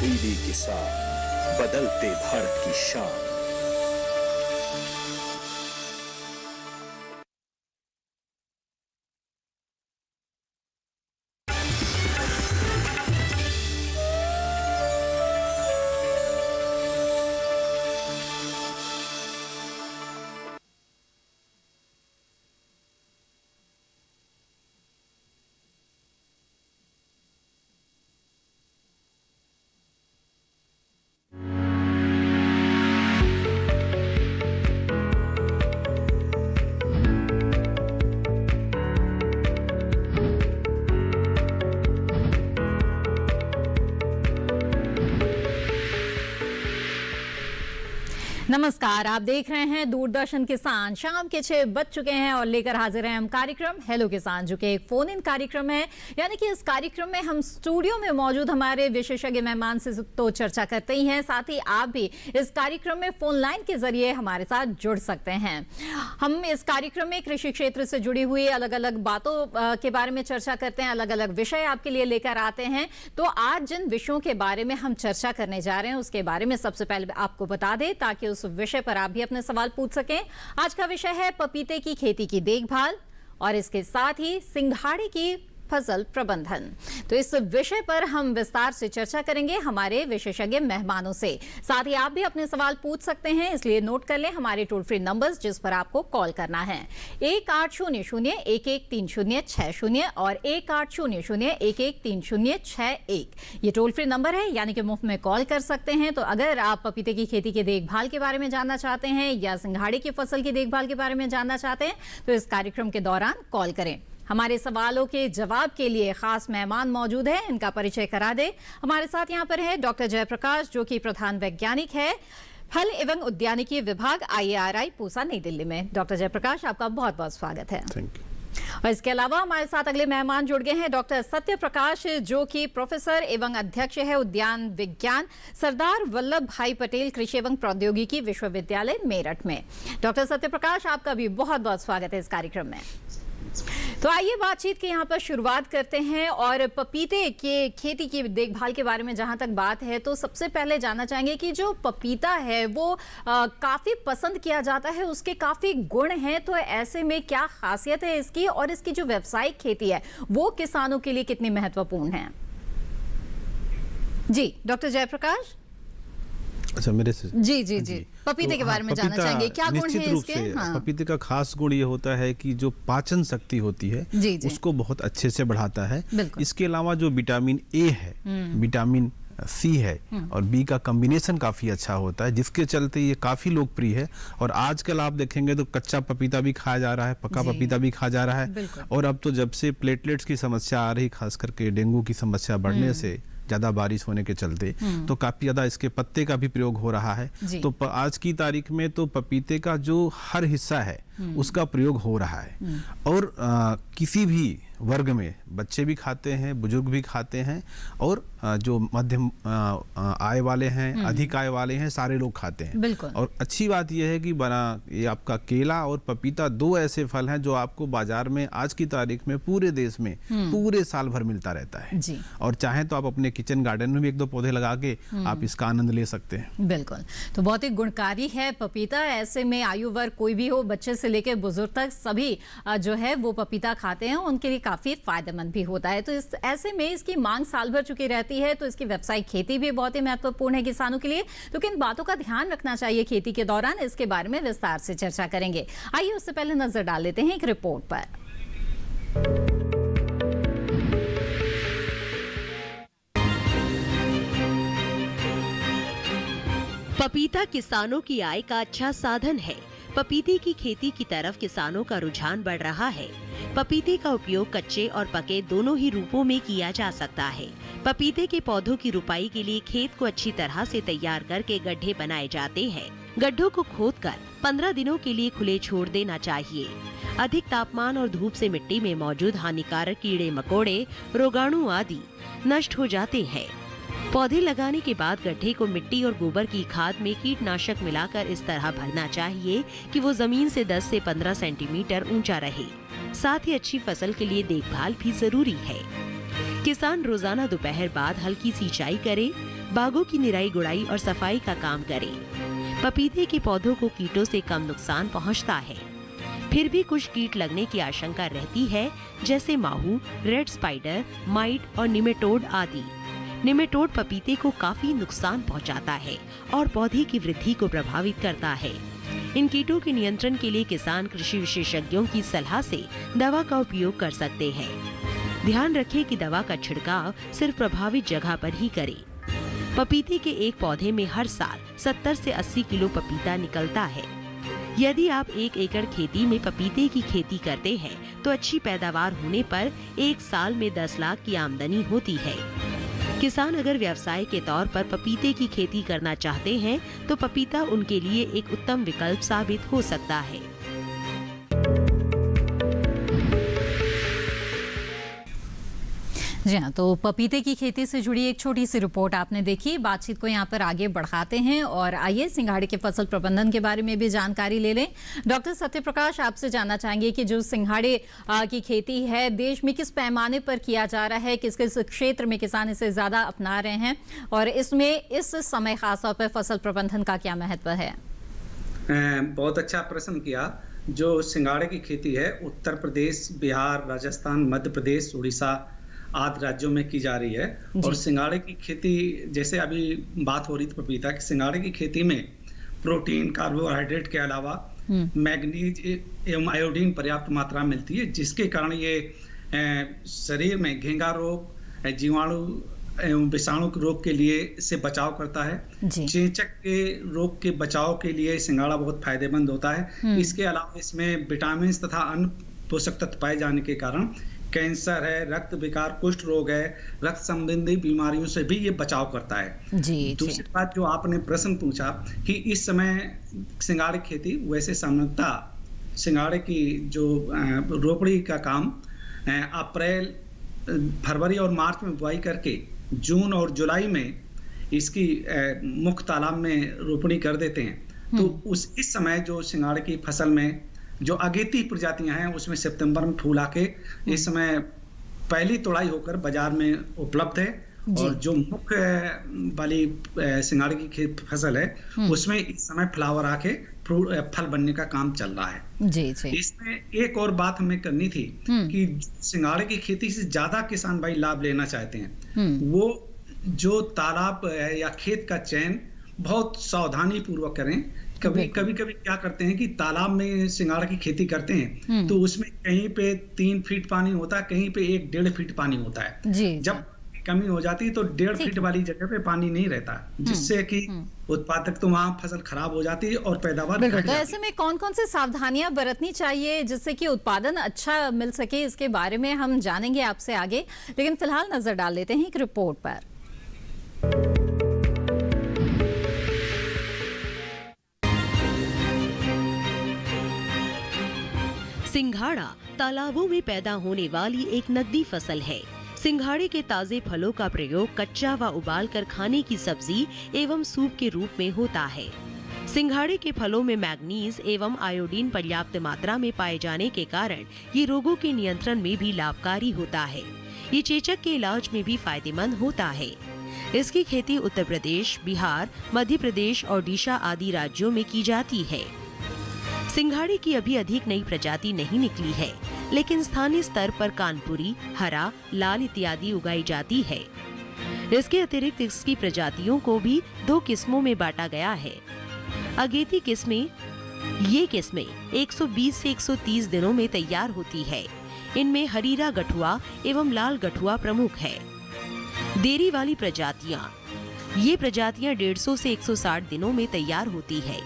DD किसान, बदलते भारत की शान। नमस्कार, आप देख रहे हैं दूरदर्शन किसान। शाम के 6 बज चुके हैं और लेकर हाजिर हैं हम कार्यक्रम हेलो किसान, जो कि एक फोन इन कार्यक्रम है। यानी कि इस कार्यक्रम में हम स्टूडियो में मौजूद हमारे विशेषज्ञ मेहमान से तो चर्चा करते ही हैं, साथ ही आप भी इस कार्यक्रम में फोन लाइन के जरिए हमारे साथ जुड़ सकते हैं। हम इस कार्यक्रम में कृषि क्षेत्र से जुड़ी हुई अलग अलग बातों के बारे में चर्चा करते हैं, अलग अलग विषय आपके लिए लेकर आते हैं। तो आज जिन विषयों के बारे में हम चर्चा करने जा रहे हैं उसके बारे में सबसे पहले आपको बता दें, ताकि उस विषय पर आप भी अपने सवाल पूछ सकें। आज का विषय है पपीते की खेती की देखभाल और इसके साथ ही सिंघाड़े की फसल प्रबंधन। तो इस विषय पर हम विस्तार से चर्चा करेंगे हमारे विशेषज्ञ मेहमानों से। साथ ही आप भी अपने सवाल पूछ सकते हैं, इसलिए नोट कर लें हमारे टोल फ्री नंबर्स जिस पर आपको कॉल करना है 1800-113060 और 1800-113061। ये टोल फ्री नंबर है, यानी कि मुफ्त में कॉल कर सकते हैं। तो अगर आप पपीते की खेती की देखभाल के बारे में जानना चाहते हैं या सिंघाड़े की फसल की देखभाल के बारे में जानना चाहते हैं तो इस कार्यक्रम के दौरान कॉल करें। हमारे सवालों के जवाब के लिए खास मेहमान मौजूद है, इनका परिचय करा दे। हमारे साथ यहाँ पर है डॉक्टर जयप्रकाश, जो कि प्रधान वैज्ञानिक है फल एवं उद्यानिकी विभाग IARI पूसा, नई दिल्ली में। डॉक्टर जयप्रकाश, आपका बहुत बहुत स्वागत है। Thank you. और इसके अलावा हमारे साथ अगले मेहमान जुड़ गए हैं डॉक्टर सत्य प्रकाश, जो कि प्रोफेसर एवं अध्यक्ष है उद्यान विज्ञान, सरदार वल्लभ भाई पटेल कृषि एवं प्रौद्योगिकी विश्वविद्यालय मेरठ में। डॉक्टर सत्य प्रकाश, आपका भी बहुत बहुत स्वागत है इस कार्यक्रम में। तो आइए बातचीत की यहाँ पर शुरुआत करते हैं और पपीते के खेती की देखभाल के बारे में जहाँ तक बात है तो सबसे पहले जानना चाहेंगे कि जो पपीता है वो काफ़ी पसंद किया जाता है, उसके काफ़ी गुण हैं। तो ऐसे में क्या खासियत है इसकी और इसकी जो व्यावसायिक खेती है वो किसानों के लिए कितनी महत्वपूर्ण है? जी डॉक्टर जयप्रकाश। अच्छा, मेरे से जी पपीते के बारे में जानना चाहेंगे, क्या गुण है इसके? पपीते का खास गुण ये होता है कि जो पाचन शक्ति होती है उसको बहुत अच्छे से बढ़ाता है। इसके अलावा जो विटामिन ए है, विटामिन सी है और बी का कॉम्बिनेशन काफी अच्छा होता है, जिसके चलते ये काफी लोकप्रिय है। और आजकल आप देखेंगे तो कच्चा पपीता भी खाया जा रहा है, पका पपीता भी खाया जा रहा है। और अब तो जब से प्लेटलेट्स की समस्या आ रही, खास करके डेंगू की समस्या बढ़ने से, ज्यादा बारिश होने के चलते, तो काफी ज्यादा इसके पत्ते का भी प्रयोग हो रहा है। तो आज की तारीख में तो पपीते का जो हर हिस्सा है उसका प्रयोग हो रहा है। और किसी भी वर्ग में बच्चे भी खाते हैं, बुजुर्ग भी खाते हैं और जो मध्यम आय वाले हैं, अधिक आय वाले हैं, सारे लोग खाते हैं। और अच्छी बात यह है कि ये आपका केला और पपीता दो ऐसे फल हैं जो आपको बाजार में आज की तारीख में पूरे देश में पूरे साल भर मिलता रहता है। और चाहे तो आप अपने किचन गार्डन में भी एक दो पौधे लगा के आप इसका आनंद ले सकते हैं। बिल्कुल, तो बहुत ही गुणकारी है पपीता। ऐसे में आयु वर्ग कोई भी हो, बच्चे से लेकर बुजुर्ग तक सभी जो है वो पपीता खाते हैं, उनके लिए काफी फायदेमंद भी होता है। तो ऐसे में इसकी मांग साल भर चुकी रहती है, तो इसकी व्यावसायिक खेती भी बहुत ही महत्वपूर्ण है किसानों के लिए। तो किन बातों का ध्यान रखना चाहिए खेती के दौरान, इसके बारे में विस्तार से चर्चा करेंगे। आइए उससे पहले नजर डाल लेते हैं एक रिपोर्ट पर। पपीता किसानों की आय का अच्छा साधन है। पपीते की खेती की तरफ किसानों का रुझान बढ़ रहा है। पपीते का उपयोग कच्चे और पके दोनों ही रूपों में किया जा सकता है। पपीते के पौधों की रुपाई के लिए खेत को अच्छी तरह से तैयार करके गड्ढे बनाए जाते हैं। गड्ढों को खोदकर 15 दिनों के लिए खुले छोड़ देना चाहिए। अधिक तापमान और धूप से मिट्टी में मौजूद हानिकारक कीड़े मकोड़े, रोगाणु आदि नष्ट हो जाते हैं। पौधे लगाने के बाद गड्ढे को मिट्टी और गोबर की खाद में कीटनाशक मिलाकर इस तरह भरना चाहिए कि वो जमीन से 10 से 15 सेंटीमीटर ऊंचा रहे। साथ ही अच्छी फसल के लिए देखभाल भी जरूरी है। किसान रोजाना दोपहर बाद हल्की सिंचाई करे, बागों की निराई गुड़ाई और सफाई का काम करे। पपीते के पौधों को कीटों से कम नुकसान पहुंचता है, फिर भी कुछ कीट लगने की आशंका रहती है, जैसे माहू, रेड स्पाइडर, माइट और निमेटोड आदि। निमेटोड पपीते को काफी नुकसान पहुंचाता है और पौधे की वृद्धि को प्रभावित करता है। इन कीटों के नियंत्रण के लिए किसान कृषि विशेषज्ञों की सलाह से दवा का उपयोग कर सकते हैं। ध्यान रखें कि दवा का छिड़काव सिर्फ प्रभावित जगह पर ही करें। पपीते के एक पौधे में हर साल 70 से 80 किलो पपीता निकलता है। यदि आप 1 एकड़ खेती में पपीते की खेती करते हैं तो अच्छी पैदावार होने पर एक साल में 10 लाख की आमदनी होती है। किसान अगर व्यवसाय के तौर पर पपीते की खेती करना चाहते हैं तो पपीता उनके लिए एक उत्तम विकल्प साबित हो सकता है। जी हाँ, तो पपीते की खेती से जुड़ी एक छोटी सी रिपोर्ट आपने देखी। बातचीत को यहाँ पर आगे बढ़ाते हैं और आइए सिंघाड़े के फसल प्रबंधन के बारे में भी जानकारी ले लें। डॉक्टर सत्यप्रकाश, आपसे जानना चाहेंगे कि जो सिंघाड़े की खेती है देश में किस पैमाने पर किया जा रहा है, किस किस क्षेत्र में किसान इसे ज्यादा अपना रहे हैं और इसमें इस समय खासतौर पर फसल प्रबंधन का क्या महत्व है? बहुत अच्छा प्रश्न किया। जो सिंघाड़े की खेती है उत्तर प्रदेश, बिहार, राजस्थान, मध्य प्रदेश, उड़ीसा आदि राज्यों में की जा रही है। और सिंघाड़े की खेती, जैसे अभी बात हो रही थी पपीता की, सिंघाड़े की खेती में प्रोटीन, कार्बोहाइड्रेट के अलावा मैग्नीज एवं आयोडीन पर्याप्त मात्रा मिलती है, जिसके कारण ये शरीर में घेंगा रोग, जीवाणु एवं विषाणु रोग के लिए से बचाव करता है। चेचक के रोग के बचाव के लिए सिंघाड़ा बहुत फायदेमंद होता है। इसके अलावा इसमें विटामिन तथा अन्य पोषक तत्व पाए जाने के कारण कैंसर है, रक्त विकार, कुष्ठ रोग है, रक्त संबंधी बीमारियों से भी ये बचाव करता है। दूसरी बात जो आपने प्रश्न पूछा कि इस समय सिंघाड़े की खेती, वैसे सामान्यतः सिंघाड़े की जो रोपड़ी का काम अप्रैल, फरवरी और मार्च में बुआई करके जून और जुलाई में इसकी मुख्य तालाब में रोपणी कर देते हैं। तो इस समय जो सिंघाड़े की फसल में जो अगेती प्रजातियां हैं उसमें सितंबर में फूल आके इस समय पहली तोड़ाई होकर बाजार में उपलब्ध है। और जो मुख्य वाली सिंघाड़े की फसल है उसमें इस समय फ्लावर आके फल बनने का काम चल रहा है। इसमें एक और बात हमें करनी थी कि सिंघाड़े की खेती से ज्यादा किसान भाई लाभ लेना चाहते हैं, वो जो तालाब या खेत का चयन बहुत सावधानी पूर्वक करें। कभी क्या करते हैं कि तालाब में सिंघाड़ा की खेती करते हैं तो उसमें कहीं पे 3 फीट पानी होता है, कहीं पे 1-1.5 फीट पानी होता है। जब कमी हो जाती है तो 1.5 फीट वाली जगह पे पानी नहीं रहता, जिससे कि उत्पादक तो वहाँ फसल खराब हो जाती है और पैदावार घट जाती है। तो ऐसे में कौन कौन से सावधानियां बरतनी चाहिए जिससे कि उत्पादन अच्छा मिल सके, इसके बारे में हम जानेंगे आपसे आगे, लेकिन फिलहाल नजर डाल लेते हैं एक रिपोर्ट पर। सिंघाड़ा तालाबों में पैदा होने वाली एक नकदी फसल है। सिंघाड़े के ताजे फलों का प्रयोग कच्चा व उबाल कर खाने की सब्जी एवं सूप के रूप में होता है। सिंघाड़े के फलों में मैग्नीज एवं आयोडीन पर्याप्त मात्रा में पाए जाने के कारण ये रोगों के नियंत्रण में भी लाभकारी होता है। ये चेचक के इलाज में भी फायदेमंद होता है। इसकी खेती उत्तर प्रदेश, बिहार, मध्य प्रदेश और ओडिशा आदि राज्यों में की जाती है। सिंघाड़े की अभी अधिक नई प्रजाति नहीं निकली है, लेकिन स्थानीय स्तर पर कानपुरी, हरा, लाल इत्यादि उगाई जाती है। इसके अतिरिक्त इसकी प्रजातियों को भी 2 किस्मों में बांटा गया है। अगेती किस्में, ये किस्में 120 से 130 दिनों में तैयार होती है। इनमें हरीरा गठुआ एवं लाल गठुआ प्रमुख है। देरी वाली प्रजातियां, ये प्रजातियां 150 से 160 दिनों में तैयार होती है।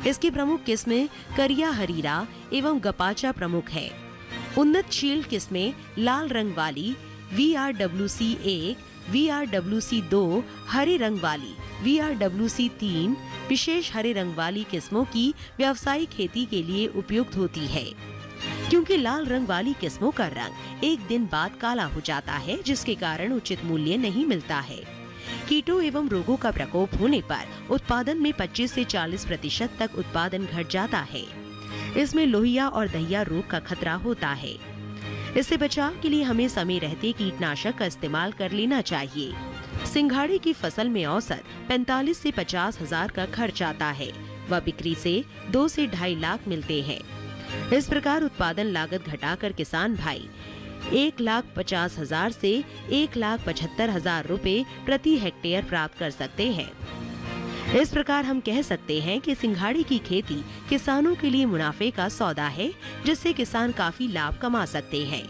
इसकी प्रमुख किस्में करिया हरीरा एवं गपाचा प्रमुख है। उन्नतशील किस्में लाल रंग वाली VRWC 1, VRWC 2, हरे रंग वाली VRWC 3 विशेष हरे रंग वाली किस्मों की व्यावसायिक खेती के लिए उपयुक्त होती है, क्योंकि लाल रंग वाली किस्मों का रंग एक दिन बाद काला हो जाता है, जिसके कारण उचित मूल्य नहीं मिलता है। कीटों एवं रोगों का प्रकोप होने पर उत्पादन में 25 से 40% तक उत्पादन घट जाता है। इसमें लोहिया और दहिया रोग का खतरा होता है। इससे बचाव के लिए हमें समय रहते कीटनाशक का इस्तेमाल कर लेना चाहिए। सिंघाड़े की फसल में औसत 45 से 50 हजार का खर्च आता है व बिक्री से 2 से 2.5 लाख मिलते हैं। इस प्रकार उत्पादन लागत घटाकर किसान भाई 1,50,000 से 1,75,000 रुपए प्रति हेक्टेयर प्राप्त कर सकते हैं। इस प्रकार हम कह सकते हैं कि सिंघाड़े की खेती किसानों के लिए मुनाफे का सौदा है, जिससे किसान काफी लाभ कमा सकते हैं।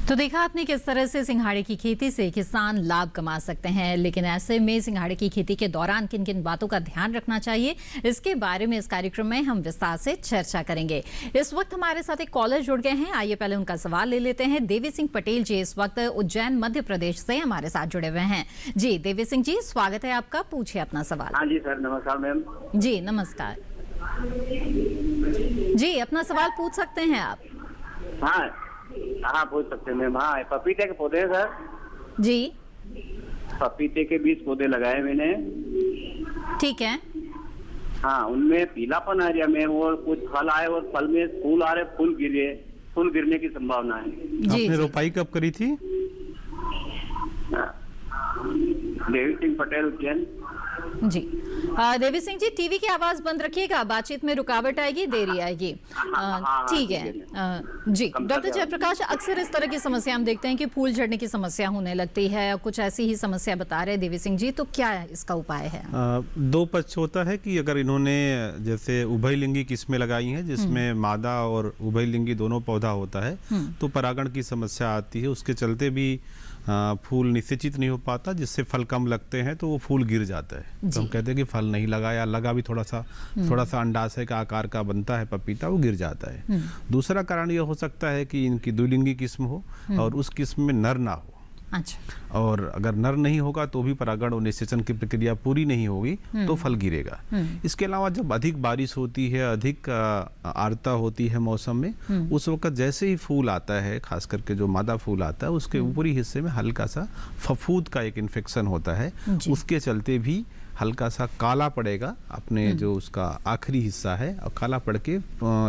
तो देखा आपने किस तरह से सिंघाड़े की खेती से किसान लाभ कमा सकते हैं, लेकिन ऐसे में सिंघाड़े की खेती के दौरान किन किन बातों का ध्यान रखना चाहिए, इसके बारे में इस कार्यक्रम में हम विस्तार से चर्चा करेंगे। इस वक्त हमारे साथ एक कॉलर जुड़ गए हैं, आइए पहले उनका सवाल ले लेते हैं। देवी सिंह पटेल जी इस वक्त उज्जैन मध्य प्रदेश से हमारे साथ जुड़े हुए हैं। जी देवी सिंह जी, स्वागत है आपका, पूछिए अपना सवाल। हाँ जी सर, नमस्कार मैम। जी नमस्कार जी, अपना सवाल पूछ सकते हैं आप। हाँ पूछ सकते हैं मैम। हाँ, पपीते के पौधे हैं सर। जी, पपीते के 20 पौधे लगाए मैंने। ठीक है। हाँ, उनमें पीलापन आ रहा मैम, और कुछ फल आए और फल में फूल आ रहे, फूल गिरने की संभावना है। आपने रोपाई कब करी थी? देवी सिंह पटेल उज्जैन। जी देवी सिंह जी, टीवी की आवाज बंद रखिएगा, बातचीत में रुकावट आएगी, देरी आएगी। ठीक है। जी डॉक्टर जयप्रकाश, अक्सर इस तरह की समस्या हम देखते हैं कि फूल झड़ने की समस्या होने लगती है, कुछ ऐसी ही समस्या बता रहे देवी सिंह जी, तो क्या इसका उपाय है? दो पक्ष होता है कि अगर इन्होंने जैसे उभयलिंगी किस्में लगाई हैं जिसमें मादा और उभयलिंगी दोनों पौधा होता है, तो परागण की समस्या आती है, उसके चलते भी फूल निषेचित नहीं हो पाता, जिससे फल कम लगते हैं तो वो फूल गिर जाता है। तो हम कहते हैं कि फल नहीं लगा या लगा भी थोड़ा सा अंडाशय का आकार का बनता है पपीता, वो गिर जाता है। दूसरा कारण ये हो सकता है कि इनकी द्विलिंगी किस्म हो और उस किस्म में नर ना हो। अच्छा। और अगर नर नहीं होगा तो भी परागण और निषेचन की प्रक्रिया पूरी नहीं होगी तो फल गिरेगा। इसके अलावा जब अधिक बारिश होती है, अधिक आर्द्रता होती है मौसम में, उस वक्त जैसे ही फूल आता है, खास करके जो मादा फूल आता है, उसके ऊपरी हिस्से में हल्का सा फफूंद का एक इन्फेक्शन होता है, उसके चलते भी हल्का सा काला पड़ेगा, अपने जो उसका आखिरी हिस्सा है, और काला पड़ के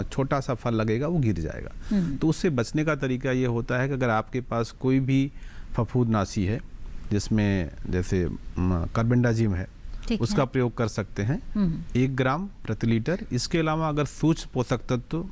छोटा सा फल लगेगा, वो गिर जाएगा। तो उससे बचने का तरीका ये होता है कि अगर आपके पास कोई भी फफूंदनाशी है जिसमें जैसे कार्बेंडाजिम है, उसका प्रयोग कर सकते हैं 1 ग्राम प्रति लीटर। इसके अलावा अगर सूक्ष्म पोषक तत्व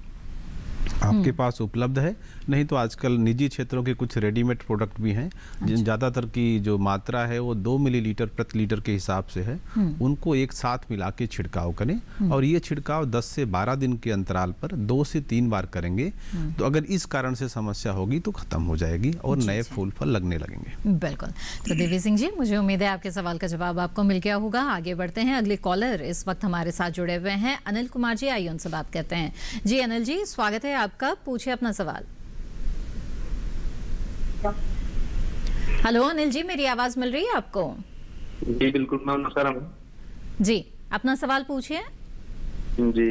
आपके पास उपलब्ध है, नहीं तो आजकल निजी क्षेत्रों के कुछ रेडीमेड प्रोडक्ट भी हैं, जिन ज़्यादातर की जो मात्रा है वो 2 मिलीलीटर प्रति लीटर के हिसाब से है, उनको एक साथ मिला के छिड़काव करें, और ये छिड़काव 10 से 12 दिन के अंतराल पर 2 से 3 बार करेंगे। तो अगर इस कारण से समस्या होगी तो खत्म हो जाएगी और नए फूल फल लगने लगेंगे। बिल्कुल। तो देवी सिंह जी, मुझे उम्मीद है आपके सवाल का जवाब आपको मिल गया होगा। आगे बढ़ते हैं, अगले कॉलर इस वक्त हमारे साथ जुड़े हुए हैं अनिल कुमार जी, आइए उनसे बात करते हैं। जी अनिल जी, स्वागत है आपका, पूछिए अपना सवाल। हेलो अनिल जी, मेरी आवाज मिल रही है आपको? जी बिल्कुल मैम, नमस्कार। जी अपना सवाल पूछिए। जी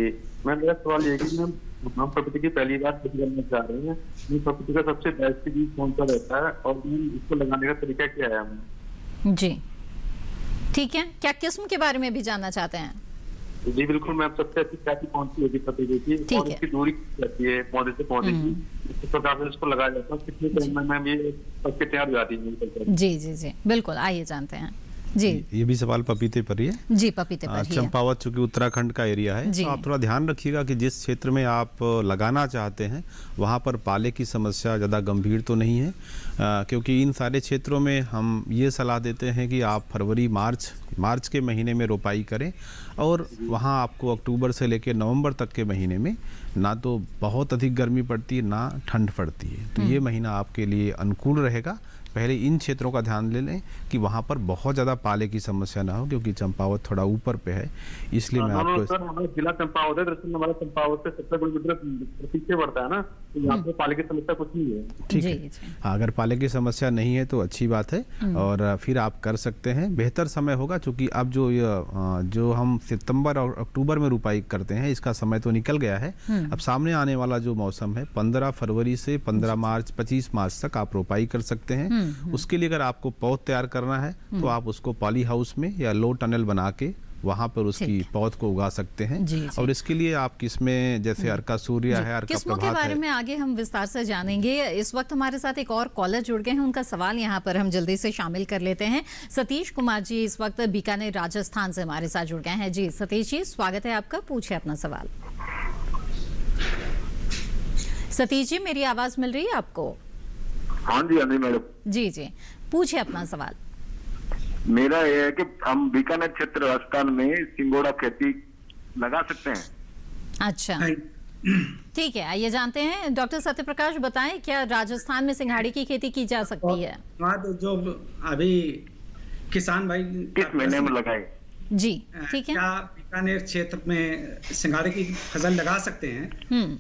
मैम, मेरा सवाल ये कि हम पपीते की पहली बार खेती करना चाह रहे हैं, पपीते का सबसे बेस्ट बीज कौन सा रहता है और इसको लगाने का तरीका क्या है हमें? जी ठीक है, क्या किस्म के बारे में भी जानना चाहते हैं? जी बिल्कुल मैम, सबसे अच्छी खेती कौन सी होगी पपीते की, और इसकी दूरी कितनी रहती है पौधे से पौधे की, इस प्रकार से इसको लगाया जाता है, कितने टाइम में मैम ये पक्के तैयार हो जाती है? जी जी जी बिल्कुल, आइए जानते हैं। जी ये भी सवाल पपीते पर ही है। जी पपीते पर ही है। चंपावत चूंकि उत्तराखंड का एरिया है, तो आप थोड़ा ध्यान रखिएगा कि जिस क्षेत्र में आप लगाना चाहते हैं वहाँ पर पाले की समस्या ज़्यादा गंभीर तो नहीं है, क्योंकि इन सारे क्षेत्रों में हम ये सलाह देते हैं कि आप फरवरी मार्च के महीने में रोपाई करें, और वहाँ आपको अक्टूबर से लेकर नवंबर तक के महीने में ना तो बहुत अधिक गर्मी पड़ती है ना ठंड पड़ती है, तो ये महीना आपके लिए अनुकूल रहेगा। पहले इन क्षेत्रों का ध्यान ले लें कि वहाँ पर बहुत ज़्यादा पाले की समस्या ना हो, क्योंकि चंपावत थोड़ा ऊपर पे है, इसलिए मैं आपको सर, हमारा जिला चंपावत है, दरअसल हमारा चंपावत से 70 किलोमीटर पीछे पड़ता है ना, तो यहाँ पे पाले की समस्या कुछ नहीं है। ठीक है, अगर पाले की समस्या नहीं है तो अच्छी बात है, और फिर आप कर सकते हैं। बेहतर समय होगा, चूँकि अब जो हम सितंबर और अक्टूबर में रुपाई करते हैं, इसका समय तो निकल गया है। अब सामने आने वाला जो मौसम है 15 फरवरी से 15 मार्च 25 मार्च तक आप रोपाई कर सकते हैं। उसके लिए अगर आपको पौध तैयार करना है तो आप उसको पॉली हाउस में या लो टनल बना के वहाँ पर उसकी पौध को उगा सकते हैं। और इसके लिए आप किस्में जैसे अर्का सूर्या है, अर्का किस्मों के बारे में आगे हम विस्तार से जानेंगे। इस वक्त हमारे साथ एक और कॉलर जुड़ गए हैं, उनका सवाल यहाँ पर हम जल्दी से शामिल कर लेते हैं। सतीश कुमार जी इस वक्त बीकानेर राजस्थान से हमारे साथ जुड़ गए हैं। जी सतीश जी, स्वागत है आपका, पूछे अपना सवाल। सतीश जी, मेरी आवाज मिल रही है आपको? हाँ जी मैडम। जी जी, पूछे अपना सवाल। मेरा यह है कि हम बीकानेर क्षेत्र राजस्थान में सिंगोड़ा खेती लगा सकते हैं? अच्छा, ठीक है, आइए जानते हैं। डॉक्टर सत्यप्रकाश बताएं, क्या राजस्थान में सिंघाड़े की खेती की जा सकती है? हाँ, तो जो अभी किसान भाई किस महीने में लगाए? जी ठीक है। क्या बीकानेर क्षेत्र में सिंघाड़े की फसल लगा सकते हैं?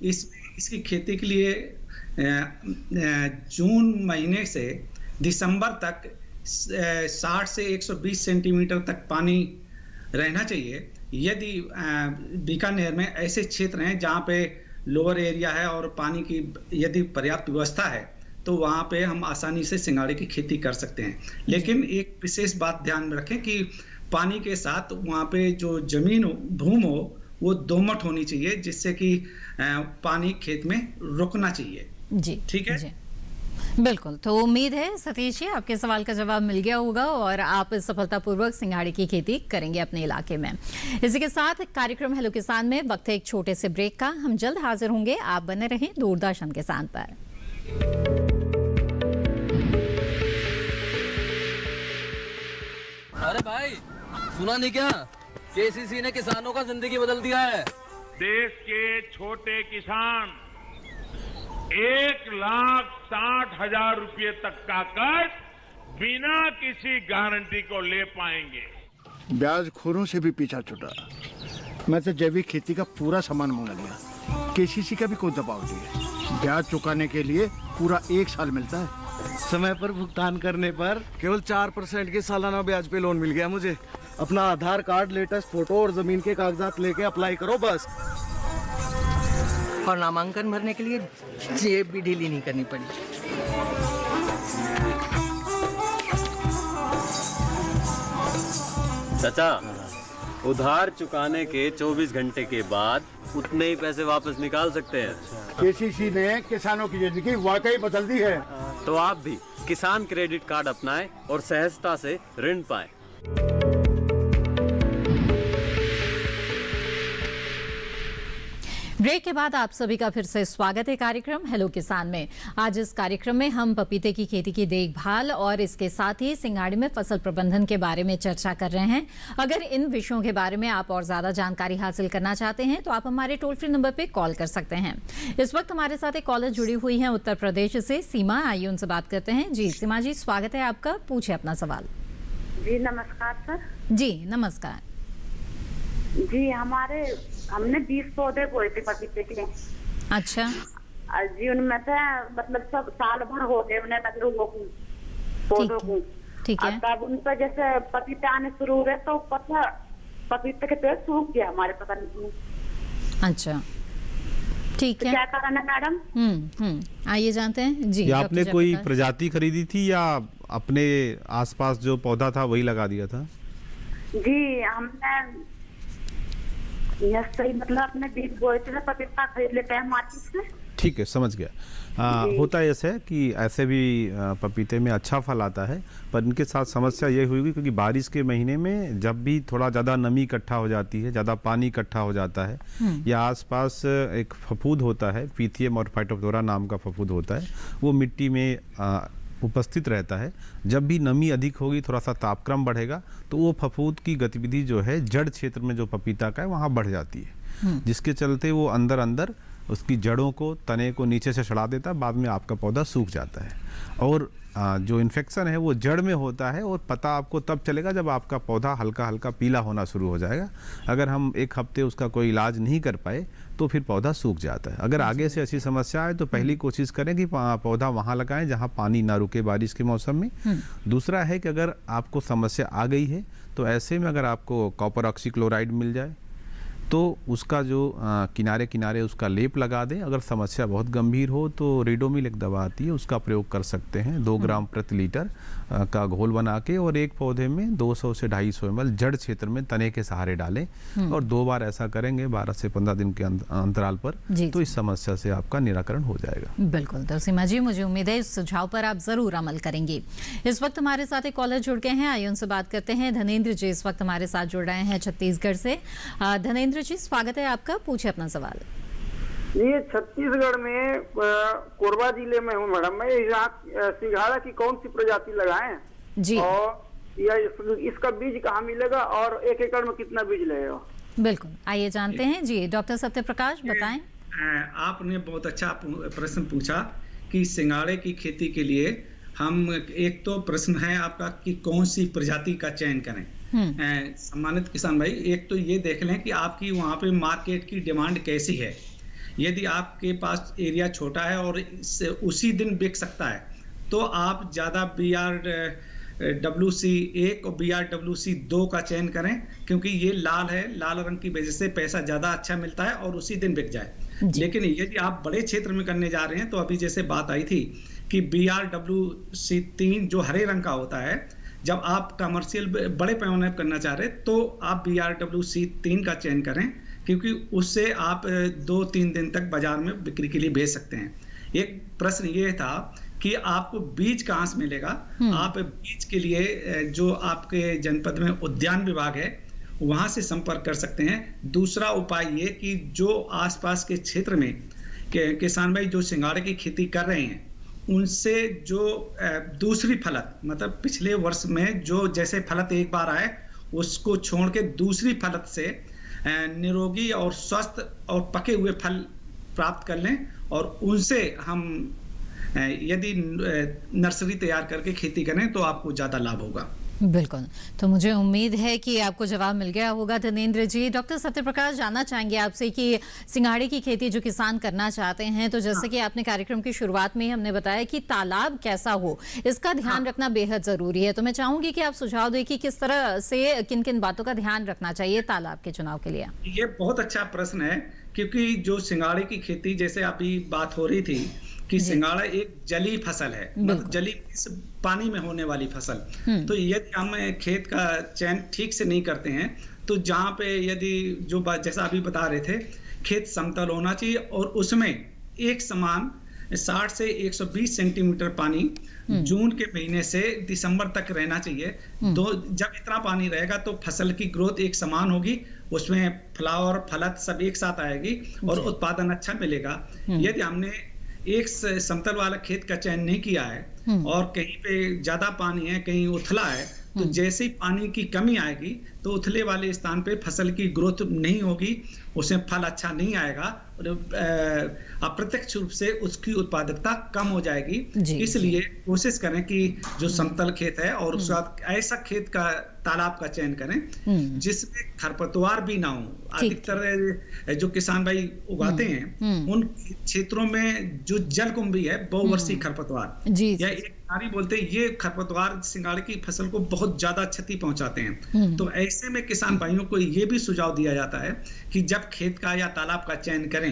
इसकी खेती के लिए जून महीने से दिसंबर तक 60 से 120 सेंटीमीटर तक पानी रहना चाहिए। यदि बीकानेर में ऐसे क्षेत्र हैं जहाँ पे लोअर एरिया है और पानी की यदि पर्याप्त व्यवस्था है तो वहाँ पे हम आसानी से सिंघाड़े की खेती कर सकते हैं। लेकिन एक विशेष बात ध्यान में रखें कि पानी के साथ वहाँ पे जो जमीन भूमि हो वो दोमट होनी चाहिए, जिससे कि पानी खेत में रुकना चाहिए। जी ठीक है जी, बिल्कुल। तो उम्मीद है सतीश जी आपके सवाल का जवाब मिल गया होगा और आप सफलतापूर्वक सिंघाड़े की खेती करेंगे अपने इलाके में। इसी के साथ कार्यक्रम हेलो किसान में वक्त है एक छोटे से ब्रेक का। हम जल्द हाजिर होंगे, आप बने रहें दूरदर्शन किसान पर। अरे भाई, सुना नहीं क्या? केसीसी ने किसानों का जिंदगी बदल दिया है। देश के छोटे किसान 1,60,000 रुपए तक का कर्ज बिना किसी गारंटी को ले पाएंगे। ब्याज खोरों से भी पीछा छुटा। मैं तो जैविक खेती का पूरा सामान मंगा लिया। केसीसी का भी कोई दबाव नहीं है। ब्याज चुकाने के लिए पूरा 1 साल मिलता है। समय पर भुगतान करने पर केवल 4% के सालाना ब्याज पे लोन मिल गया मुझे। अपना आधार कार्ड, लेटेस्ट फोटो और जमीन के कागजात लेके अप्लाई करो बस। और नामांकन भरने के लिए जेब भी ढीली नहीं करनी पड़ी। चाचा, उधार चुकाने के 24 घंटे के बाद उतने ही पैसे वापस निकाल सकते हैं। केसीसी ने किसानों की जिंदगी वाकई बदल दी है। तो आप भी किसान क्रेडिट कार्ड अपनाएं और सहजता से ऋण पाएं। ब्रेक के बाद आप सभी का फिर से स्वागत है कार्यक्रम हेलो किसान में। आज इस कार्यक्रम में हम पपीते की खेती की देखभाल और इसके साथ ही सिंघाड़े में फसल प्रबंधन के बारे में चर्चा कर रहे हैं। अगर इन विषयों के बारे में आप और ज्यादा जानकारी हासिल करना चाहते हैं तो आप हमारे टोल फ्री नंबर पे कॉल कर सकते हैं। इस वक्त हमारे साथ एक कॉलर जुड़ी हुई है उत्तर प्रदेश से, सीमा। आइए उनसे बात करते हैं। जी सीमा जी, स्वागत है आपका, पूछे अपना सवाल। जी नमस्कार सर। जी नमस्कार। जी हमने 20 पौधे बोए थे पपीते के। अच्छा जी, उनमें से मतलब सब साल भर हो गए उन्हें मतलब पौधों को। ठीक है। तब उन पर जैसे पपीते आने शुरू हुए तो पपीते के पेड़ सूख गया हमारे पता नहीं। अच्छा ठीक है, क्या कारण है मैडम? आइए जानते हैं। जी आपने कोई प्रजाति खरीदी थी या अपने आसपास जो पौधा था वही लगा दिया था? जी हमने सही मतलब अपने बीज बोए थे, पपीता खरीद लेते हैं मार्केट से। ठीक है, समझ गया। होता ऐसे है कि ऐसे भी पपीते में अच्छा फल आता है, पर इनके साथ समस्या ये हुई क्योंकि बारिश के महीने में जब भी थोड़ा ज़्यादा नमी इकट्ठा हो जाती है, ज़्यादा पानी इकट्ठा हो जाता है या आसपास एक फफूंद होता है, पीथियम और फाइटोप्थोरा नाम का फफूंद होता है, वो मिट्टी में उपस्थित रहता है। जब भी नमी अधिक होगी, थोड़ा सा तापक्रम बढ़ेगा तो वो फफूंद की गतिविधि जो है जड़ क्षेत्र में जो पपीता का है वहाँ बढ़ जाती है, जिसके चलते वो अंदर अंदर उसकी जड़ों को, तने को नीचे से सड़ा देता है। बाद में आपका पौधा सूख जाता है और जो इन्फेक्शन है वो जड़ में होता है और पता आपको तब चलेगा जब आपका पौधा हल्का हल्का पीला होना शुरू हो जाएगा। अगर हम 1 हफ्ते उसका कोई इलाज नहीं कर पाए तो फिर पौधा सूख जाता है। अगर आगे से ऐसी समस्या आए तो पहली कोशिश करें कि पौधा वहाँ लगाएं जहाँ पानी ना रुके बारिश के मौसम में। दूसरा है कि अगर आपको समस्या आ गई है तो ऐसे में अगर आपको कॉपर ऑक्सीक्लोराइड मिल जाए तो उसका जो किनारे किनारे उसका लेप लगा दें। अगर समस्या बहुत गंभीर हो तो रेडोमिल एक दवा आती है, उसका प्रयोग कर सकते हैं 2 ग्राम प्रति लीटर का घोल बना के, और एक पौधे में 200 से 250 ml जड़ क्षेत्र में तने के सहारे डालें और 2 बार ऐसा करेंगे 12 से 15 दिन के अंतराल पर, तो इस समस्या से आपका निराकरण हो जाएगा। बिल्कुल। तो सीमा जी, मुझे उम्मीद है इस सुझाव पर आप जरूर अमल करेंगे। इस वक्त हमारे साथ एक कॉलर जुड़ गए हैं, आइए उनसे बात करते हैं। धनेंद्र जी इस वक्त हमारे साथ जुड़ रहे हैं छत्तीसगढ़ से। धनेंद्र जी, स्वागत है आपका, पूछे अपना सवाल। ये छत्तीसगढ़ में कोरबा जिले में हूँ मैडम, मैं यहाँ सिंघाड़ा की कौन सी प्रजाति लगाएं जी, और या इसका बीज कहाँ मिलेगा और 1 एकड़ में कितना बीज लगेगा? बिल्कुल, आइए जानते हैं जी। डॉक्टर सत्यप्रकाश बताएं। आपने बहुत अच्छा प्रश्न पूछा कि सिंघाड़े की खेती के लिए हम, एक तो प्रश्न है आपका कि कौन सी प्रजाति का चयन करें। सम्मानित किसान भाई, एक तो ये देख लें कि आपकी वहाँ पे मार्केट की डिमांड कैसी है। यदि आपके पास एरिया छोटा है और उसी दिन बिक सकता है तो आप ज़्यादा BRWC1 और BRWC2 का चयन करें, क्योंकि ये लाल है, लाल रंग की वजह से पैसा ज़्यादा अच्छा मिलता है और उसी दिन बिक जाए। लेकिन यदि आप बड़े क्षेत्र में करने जा रहे हैं तो अभी जैसे बात आई थी कि BRWC3 जो हरे रंग का होता है, जब आप कमर्शियल बड़े पैमाने पर करना चाह रहे हैं तो आप BRWC3 का चयन करें, क्योंकि उससे आप 2-3 दिन तक बाजार में बिक्री के लिए भेज सकते हैं। एक प्रश्न ये था कि आपको बीज कहाँ से मिलेगा। आप बीज के लिए जो आपके जनपद में उद्यान विभाग है वहाँ से संपर्क कर सकते हैं। दूसरा उपाय ये कि जो आसपास के क्षेत्र में किसान भाई जो सिंघाड़े की खेती कर रहे हैं उनसे जो दूसरी फलत, मतलब पिछले वर्ष में जो जैसे फलत एक बार आए उसको छोड़ के दूसरी फलत से निरोगी और स्वस्थ और पके हुए फल प्राप्त कर लें, और उनसे हम यदि नर्सरी तैयार करके खेती करें तो आपको ज़्यादा लाभ होगा। बिल्कुल, तो मुझे उम्मीद है कि आपको जवाब मिल गया होगा धनेंद्र जी। डॉक्टर सत्यप्रकाश, जानना चाहेंगे आपसे कि सिंघाड़े की खेती जो किसान करना चाहते हैं, तो जैसे कि आपने कार्यक्रम की शुरुआत में ही हमने बताया कि तालाब कैसा हो, इसका ध्यान रखना बेहद जरूरी है। तो मैं चाहूंगी कि आप सुझाव दें कि किस तरह से किन किन बातों का ध्यान रखना चाहिए तालाब के चुनाव के लिए। ये बहुत अच्छा प्रश्न है, क्योंकि जो सिंघाड़े की खेती, जैसे अभी बात हो रही थी कि सिंघाड़ा एक जलीय फसल है, मतलब जलीय पानी में होने वाली फसल। तो यदि हम खेत का चयन ठीक से नहीं करते हैं तो जहाँ पे यदि जो बात जैसा अभी बता रहे थे, खेत समतल होना चाहिए और उसमें एक समान 60 से 120 सेंटीमीटर पानी जून के महीने से दिसंबर तक रहना चाहिए। जब इतना पानी रहेगा तो फसल की ग्रोथ एक समान होगी, उसमें फ्लावर फलत सब एक साथ आएगी और उत्पादन अच्छा मिलेगा। यदि हमने एक समतल वाला खेत का चयन नहीं किया है और कहीं पे ज्यादा पानी है, कहीं उथला है, तो जैसे ही पानी की कमी आएगी तो उथले वाले स्थान पे फसल की ग्रोथ नहीं होगी, उसमें फल अच्छा नहीं आएगा और अप्रत्यक्ष रूप से उसकी उत्पादकता कम हो जाएगी। इसलिए कोशिश करें कि जो समतल खेत है और उसके बाद ऐसा खेत का तालाब का चयन करें जिसमें खरपतवार भी ना हो। अधिकतर जो किसान भाई उगाते हैं उन क्षेत्रों में जो जलकुंभी है, बहुवर्षीय खरपतवार या एक नारी बोलते हैं, ये खरपतवार सिंघाड़े की फसल को बहुत ज्यादा क्षति पहुंचाते हैं। तो ऐसे में किसान भाइयों को ये भी सुझाव दिया जाता है कि जब खेत का या तालाब का चयन करें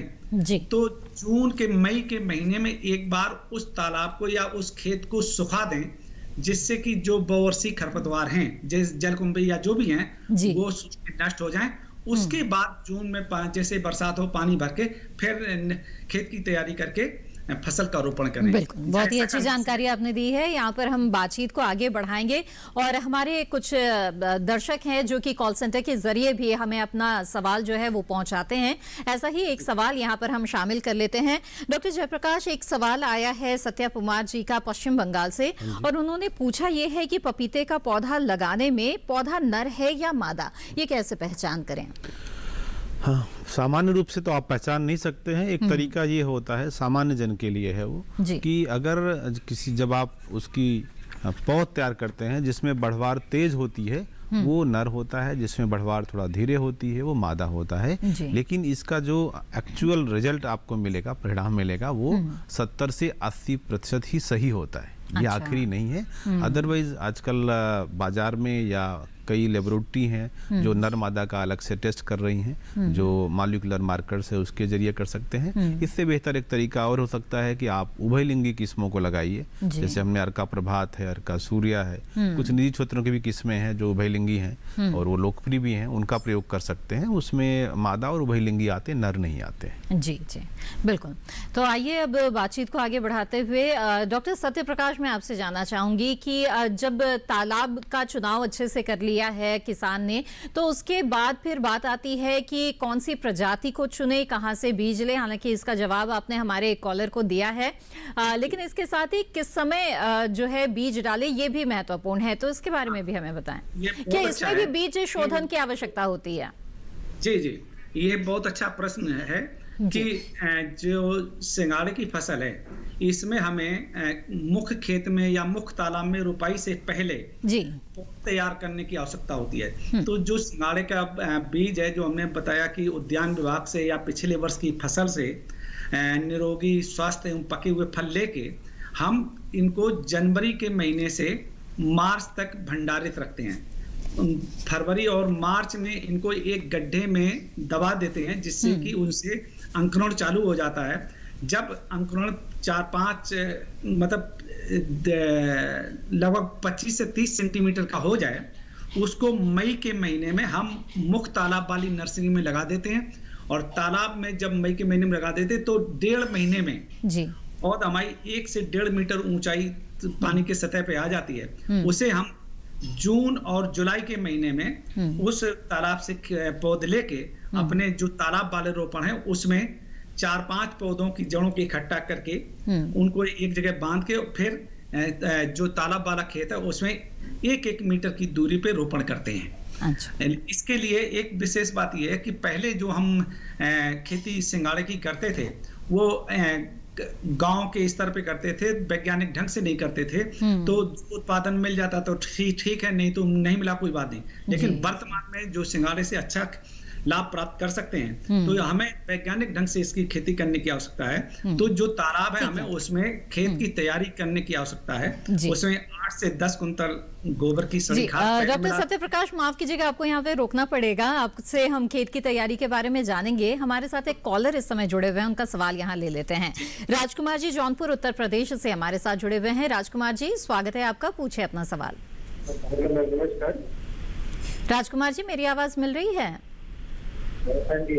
तो जून के मई के महीने में एक बार उस तालाब को या उस खेत को सुखा दें, जिससे कि जो बहुवर्षीय खरपतवार हैं, जैसे जलकुंभी या जो भी हैं, वो नष्ट हो जाएं। उसके बाद जून में जैसे बरसात हो, पानी भर के फिर खेत की तैयारी करके फसल का रोपण करें। बिल्कुल, बहुत ही अच्छी जानकारी आपने दी है। यहाँ पर हम बातचीत को आगे बढ़ाएंगे और हमारे कुछ दर्शक हैं जो कि कॉल सेंटर के जरिए भी हमें अपना सवाल जो है वो पहुंचाते हैं। ऐसा ही एक सवाल यहाँ पर हम शामिल कर लेते हैं। डॉक्टर जयप्रकाश, एक सवाल आया है सत्या कुमार जी का पश्चिम बंगाल से, और उन्होंने पूछा ये है कि पपीते का पौधा लगाने में पौधा नर है या मादा, ये कैसे पहचान करें? हाँ, सामान्य रूप से तो आप पहचान नहीं सकते हैं। एक तरीका ये होता है, सामान्य जन के लिए है वो, कि अगर जब आप उसकी पौध तैयार करते हैं जिसमें बढ़वार तेज होती है वो नर होता है, जिसमें बढ़वार थोड़ा धीरे होती है वो मादा होता है। लेकिन इसका जो एक्चुअल रिजल्ट आपको मिलेगा, परिणाम मिलेगा, वो 70 से 80% ही सही होता है। ये आखिरी नहीं है। अदरवाइज आजकल बाजार में या कई लेबोरेटरी हैं जो नर मादा का अलग से टेस्ट कर रही हैं, जो मॉलिक्यूलर मार्कर्स है उसके जरिए कर सकते हैं। इससे बेहतर एक तरीका और हो सकता है कि आप उभयलिंगी किस्मों को लगाइए, जैसे हमने अर्का प्रभात है, अर्का सूर्या है, कुछ निजी क्षेत्रों की भी किस्में हैं जो उभयलिंगी हैं और वो लोकप्रिय भी हैं, उनका प्रयोग कर सकते हैं। उसमें मादा और उभयलिंगी आते, नर नहीं आते। जी जी बिल्कुल। तो आइए अब बातचीत को आगे बढ़ाते हुए डॉक्टर सत्य प्रकाश, मैं आपसे जानना चाहूंगी कि जब तालाब का चुनाव अच्छे से कर लिया है किसान ने, तो उसके बाद फिर बात आती है कि कौन सी प्रजाति को चुने, कहां से बीज ले। हालांकि इसका जवाब आपने हमारे कॉलर को दिया है, लेकिन इसके साथ ही किस समय जो है बीज डाले ये भी महत्वपूर्ण है, तो इसके बारे में भी हमें बताएं। क्या इसमें भी बीज शोधन की आवश्यकता होती है? जी जी, ये बहुत अच्छा प्रश्न है कि जो सिंघाड़े की फसल है इसमें हमें मुख्य खेत में या मुख्य तालाब में रुपाई से पहले तैयार करने की आवश्यकता होती है। तो जो सिंघाड़े का बीज है, जो हमने बताया कि उद्यान विभाग से या पिछले वर्ष की फसल से निरोगी स्वास्थ्य एवं पके हुए फल लेके हम इनको जनवरी के महीने से मार्च तक भंडारित रखते हैं। फरवरी और मार्च में इनको एक गड्ढे में दबा देते हैं, जिससे कि उनसे अंकुरण चालू हो जाता है। जब अंकुरण 4-5 मतलब लगभग 25 से 30 सेंटीमीटर का हो जाए, उसको मई के महीने में हम मुख्य तालाब वाली नर्सरी में लगा देते हैं। और तालाब में जब मई के महीने में लगा देते तो 1.5 महीने में और हमारी 1 से 1.5 मीटर ऊंचाई पानी की सतह पे आ जाती है। उसे हम जून और जुलाई के महीने में उस तालाब से पौधे लेके अपने जो तालाब वाले रोपण है उसमें 4-5 पौधों की जड़ों की इकट्ठा करके उनको एक जगह बांध के फिर जो तालाब वाला खेत है उसमें 1-1 मीटर की दूरी पे रोपण करते हैं। अच्छा। इसके लिए एक विशेष बात यह है कि पहले जो हम खेती सिंघाड़े की करते थे वो गांव के स्तर पे करते थे, वैज्ञानिक ढंग से नहीं करते थे। तो उत्पादन मिल जाता तो ठीक है, नहीं तो नहीं मिला कोई बात नहीं। लेकिन वर्तमान में जो सिंघाड़े से अच्छा लाभ प्राप्त कर सकते हैं तो हमें वैज्ञानिक ढंग से इसकी खेती करने की आवश्यकता है। तो जो तालाब है हमें उसमें खेत की तैयारी करने की आवश्यकता है। उसमें 8 से 10 कुंतल गोबर की सड़ी खाद। डॉक्टर सत्य प्रकाश, माफ कीजिएगा, आपको यहाँ पे रोकना पड़ेगा। आपसे हम खेत की तैयारी के बारे में जानेंगे। हमारे साथ एक कॉलर इस समय जुड़े हुए हैं, उनका सवाल यहाँ ले लेते हैं। राजकुमार जी जौनपुर उत्तर प्रदेश से हमारे साथ जुड़े हुए हैं। राजकुमार जी स्वागत है आपका, पूछे अपना सवाल। राजकुमार जी मेरी आवाज मिल रही है? जी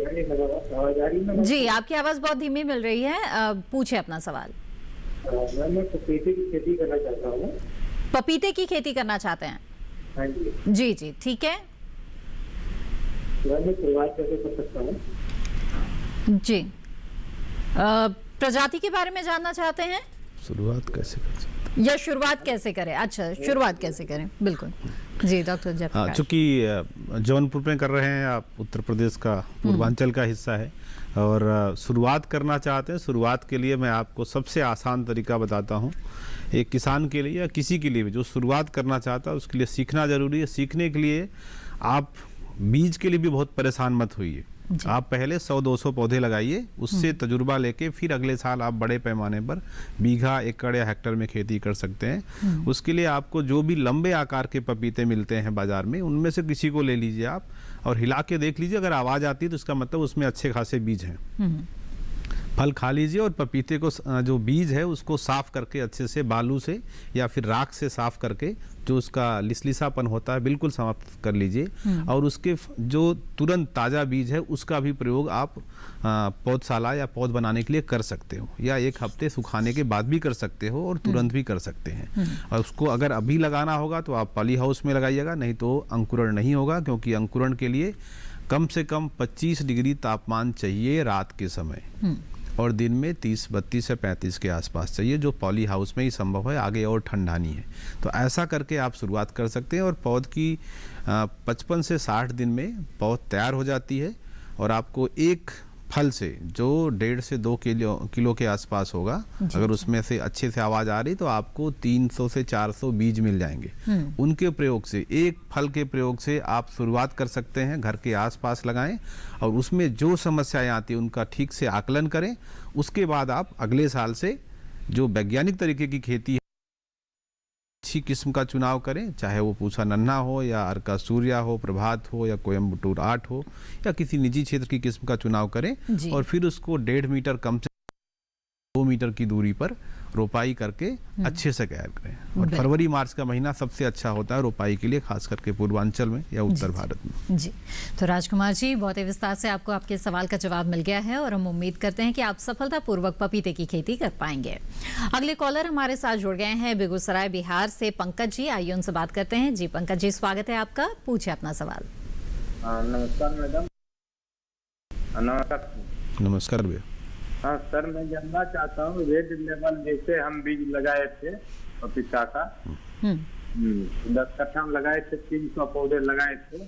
आपकी आवाज बहुत धीमी मिल रही है, पूछे अपना सवाल। मैं पपीते की खेती करना चाहता हूँ। पपीते की खेती करना चाहते हैं? हाँ जी। जी जी ठीक है। मैं शुरुआत कैसे कर सकता हूँ? जी प्रजाति के बारे में जानना चाहते हैं? शुरुआत कैसे कर सकते या शुरुआत कैसे करें? अच्छा, शुरुआत कैसे करें, बिल्कुल जी डॉक्टर जयप्रकाश। चूंकि जौनपुर में कर रहे हैं आप, उत्तर प्रदेश का पूर्वांचल का हिस्सा है और शुरुआत करना चाहते हैं। शुरुआत के लिए मैं आपको सबसे आसान तरीका बताता हूं। एक किसान के लिए या किसी के लिए भी जो शुरुआत करना चाहता है उसके लिए सीखना जरूरी है। सीखने के लिए आप बीज के लिए भी बहुत परेशान मत होइए। आप पहले 100-200 पौधे लगाइए, उससे तजुर्बा लेके फिर अगले साल आप बड़े पैमाने पर बीघा, एकड़ या हेक्टर में खेती कर सकते हैं। उसके लिए आपको जो भी लंबे आकार के पपीते मिलते हैं बाजार में, उनमें से किसी को ले लीजिए आप और हिला के देख लीजिए। अगर आवाज आती है तो इसका मतलब उसमें अच्छे खासे बीज हैं। फल खा लीजिए और पपीते को जो बीज है उसको साफ करके अच्छे से बालू से या फिर राख से साफ करके जो उसका लिसलिसापन होता है बिल्कुल समाप्त कर लीजिए। और उसके जो तुरंत ताज़ा बीज है उसका भी प्रयोग आप पौधशाला या पौध बनाने के लिए कर सकते हो, या 1 हफ्ते सुखाने के बाद भी कर सकते हो और तुरंत भी कर सकते हैं। और उसको अगर अभी लगाना होगा तो आप पॉली हाउस में लगाइएगा, नहीं तो अंकुरण नहीं होगा, क्योंकि अंकुरण के लिए कम से कम 25 डिग्री तापमान चाहिए रात के समय और दिन में 30-32 से 35 के आसपास चाहिए, जो पॉली हाउस में ही संभव है। आगे और ठंडानी है तो ऐसा करके आप शुरुआत कर सकते हैं और पौध की 55 से 60 दिन में पौध तैयार हो जाती है। और आपको एक फल से जो 1.5 से 2 किलो के आसपास होगा, अगर उसमें से अच्छे से आवाज आ रही तो आपको 300 से 400 बीज मिल जाएंगे। उनके प्रयोग से, एक फल के प्रयोग से आप शुरुआत कर सकते हैं। घर के आसपास लगाएं और उसमें जो समस्याएं आती हैं उनका ठीक से आकलन करें। उसके बाद आप अगले साल से जो वैज्ञानिक तरीके की खेती है अच्छी किस्म का चुनाव करें, चाहे वो पूसा नन्हा हो या अर्का सूर्या हो, प्रभात हो या कोयम्बटूर 8 हो, या किसी निजी क्षेत्र की किस्म का चुनाव करें और फिर उसको 1.5 मीटर कम से 2 मीटर की दूरी पर रोपाई करके अच्छे से तैयार करें। और फरवरी मार्च का महीना सबसे अच्छा होता है रोपाई के लिए, खास करके पूर्वांचल में या उत्तर भारत में। जी, तो राजकुमार जी, बहुत ही विस्तार से आपको आपके सवाल का जवाब मिल गया है और हम उम्मीद करते हैं कि आप सफलतापूर्वक पपीते की खेती कर पाएंगे। अगले कॉलर हमारे साथ जुड़ गए हैं बेगूसराय बिहार से पंकज जी, आइए उनसे बात करते हैं। जी पंकज जी, स्वागत है आपका, पूछिए अपना सवाल। नमस्कार मैडम। नमस्कार भैया। हाँ सर, मैं जानना चाहता हूँ रेड लेवल जैसे हम बीज लगाए थे पपीता का, 10 कट्ठा में लगाए थे, 300 पौधे लगाए थे,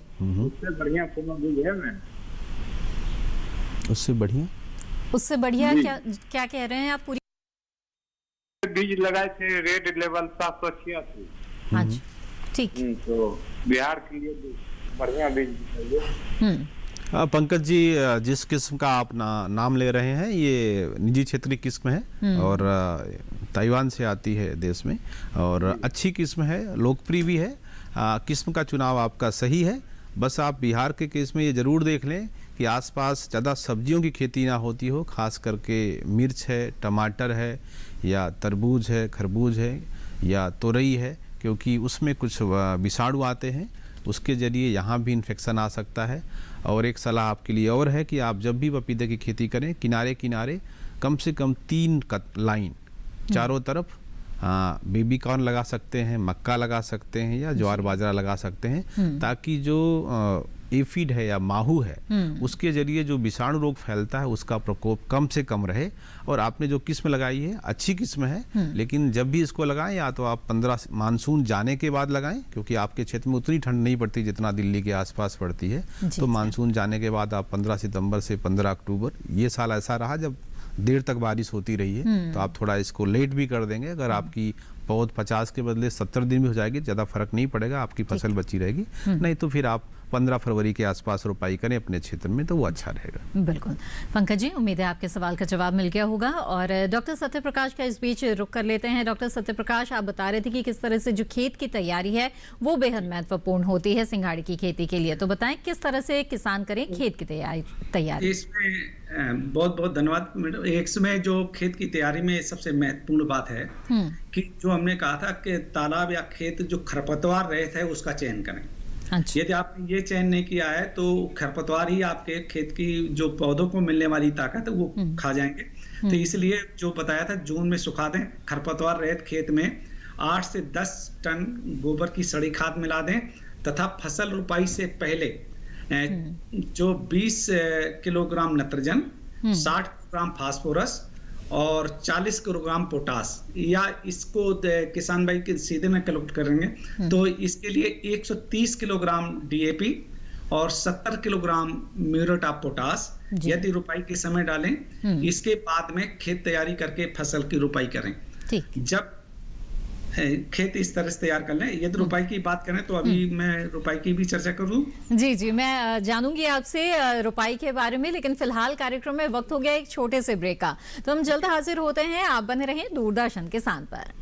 उससे बढ़िया कोनो बीज है मैम? उससे बढ़िया क्या कह रहे हैं आप? पूरी बीज लगाए थे रेड लेवल 786। अच्छा, ठीक। तो बिहार के लिए बढ़िया बीज चाहिए। पंकज जी, जिस किस्म का आप नाम ले रहे हैं ये निजी क्षेत्र की किस्म है और ताइवान से आती है देश में, और अच्छी किस्म है, लोकप्रिय भी है। किस्म का चुनाव आपका सही है, बस आप बिहार के केस में ये ज़रूर देख लें कि आसपास ज़्यादा सब्जियों की खेती ना होती हो, खास करके मिर्च है, टमाटर है या तरबूज है, खरबूज है या तोरई है, क्योंकि उसमें कुछ विषाणु आते हैं, उसके ज़रिए यहाँ भी इन्फेक्शन आ सकता है। और एक सलाह आपके लिए और है कि आप जब भी पपीते की खेती करें, किनारे किनारे कम से कम 3 लाइन चारों तरफ बेबी कॉर्न लगा सकते हैं, मक्का लगा सकते हैं या ज्वार बाजरा लगा सकते हैं, ताकि जो एफिड है या माहू है उसके जरिए जो विषाणु रोग फैलता है उसका प्रकोप कम से कम रहे। और आपने जो किस्म लगाई है अच्छी किस्म है, लेकिन जब भी इसको लगाएं या तो आप 15 मानसून जाने के बाद लगाएं, क्योंकि आपके क्षेत्र में उतनी ठंड नहीं पड़ती जितना दिल्ली के आसपास पड़ती है। तो मानसून जाने के बाद आप 15 सितंबर से 15 अक्टूबर, ये साल ऐसा रहा जब देर तक बारिश होती रही है, तो आप थोड़ा इसको लेट भी कर देंगे। अगर आपकी पौध 50 के बदले 70 दिन भी हो जाएगी, ज़्यादा फर्क नहीं पड़ेगा, आपकी फसल बची रहेगी। नहीं तो फिर आप 15 फरवरी के आसपास रोपाई करें अपने क्षेत्र में, तो वो अच्छा रहेगा। बिल्कुल पंकज जी, उम्मीद है आपके सवाल का जवाब मिल गया होगा। और डॉक्टर सत्यप्रकाश का इस बीच रुक कर लेते हैं। डॉक्टर सत्यप्रकाश, आप बता रहे थे कि किस तरह से जो खेत की तैयारी है वो बेहद महत्वपूर्ण होती है सिंघाड़े की खेती के लिए, तो बताएं किस तरह से किसान करें खेत की तैयारी? इसमें बहुत बहुत धन्यवाद मैडम। इसमें जो खेत की तैयारी में सबसे महत्वपूर्ण बात है कि जो हमने कहा था कि तालाब या खेत जो खरपतवार रहित है उसका चयन करें। अच्छा। यदि आपने ये चयन नहीं किया है तो खरपतवार ही आपके खेत की जो पौधों को मिलने वाली ताकत है वो खा जाएंगे। तो इसलिए जो बताया था जून में सुखा दें। खरपतवार रहित खेत में 8 से 10 टन गोबर की सड़ी खाद मिला दें तथा फसल रुपाई से पहले जो 20 किलोग्राम नत्रजन, 60 किलोग्राम फास्फोरस और 40 किलोग्राम पोटास, या इसको किसान भाई के सीधे में कैलकुलेट करेंगे तो इसके लिए 130 किलोग्राम डीएपी और 70 किलोग्राम म्यूरेट ऑफ पोटास यदि रुपाई के समय डालें। इसके बाद में खेत तैयारी करके फसल की रुपाई करें। जब खेत इस तरह से तैयार कर लें। यदि रुपाई की बात करें तो अभी मैं रुपाई की भी चर्चा करूं। जी, मैं जानूंगी आपसे रुपाई के बारे में, लेकिन फिलहाल कार्यक्रम में वक्त हो गया एक छोटे से ब्रेक का, तो हम जल्द हाजिर होते हैं। आप बने रहें दूरदर्शन किसान पर।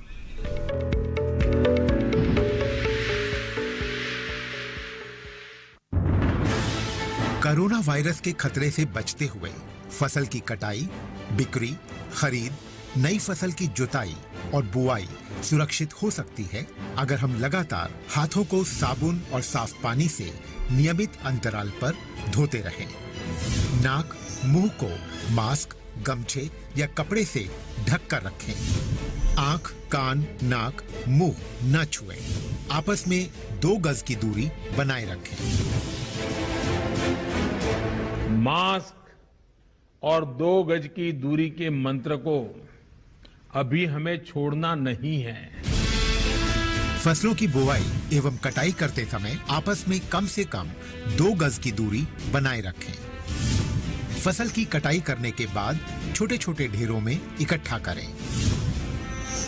कोरोना वायरस के खतरे से बचते हुए फसल की कटाई, बिक्री, खरीद, नई फसल की जुताई और बुआई सुरक्षित हो सकती है अगर हम लगातार हाथों को साबुन और साफ पानी से नियमित अंतराल पर धोते रहें। नाक, मुंह को मास्क, गमछे या कपड़े से ढक कर रखें। आंख, कान, नाक, मुंह न छुएं। आपस में 2 गज की दूरी बनाए रखें। मास्क और 2 गज की दूरी के मंत्र को अभी हमें छोड़ना नहीं है। फसलों की बुवाई एवं कटाई करते समय आपस में कम से कम 2 गज की दूरी बनाए रखें। फसल की कटाई करने के बाद छोटे छोटे ढेरों में इकट्ठा करें।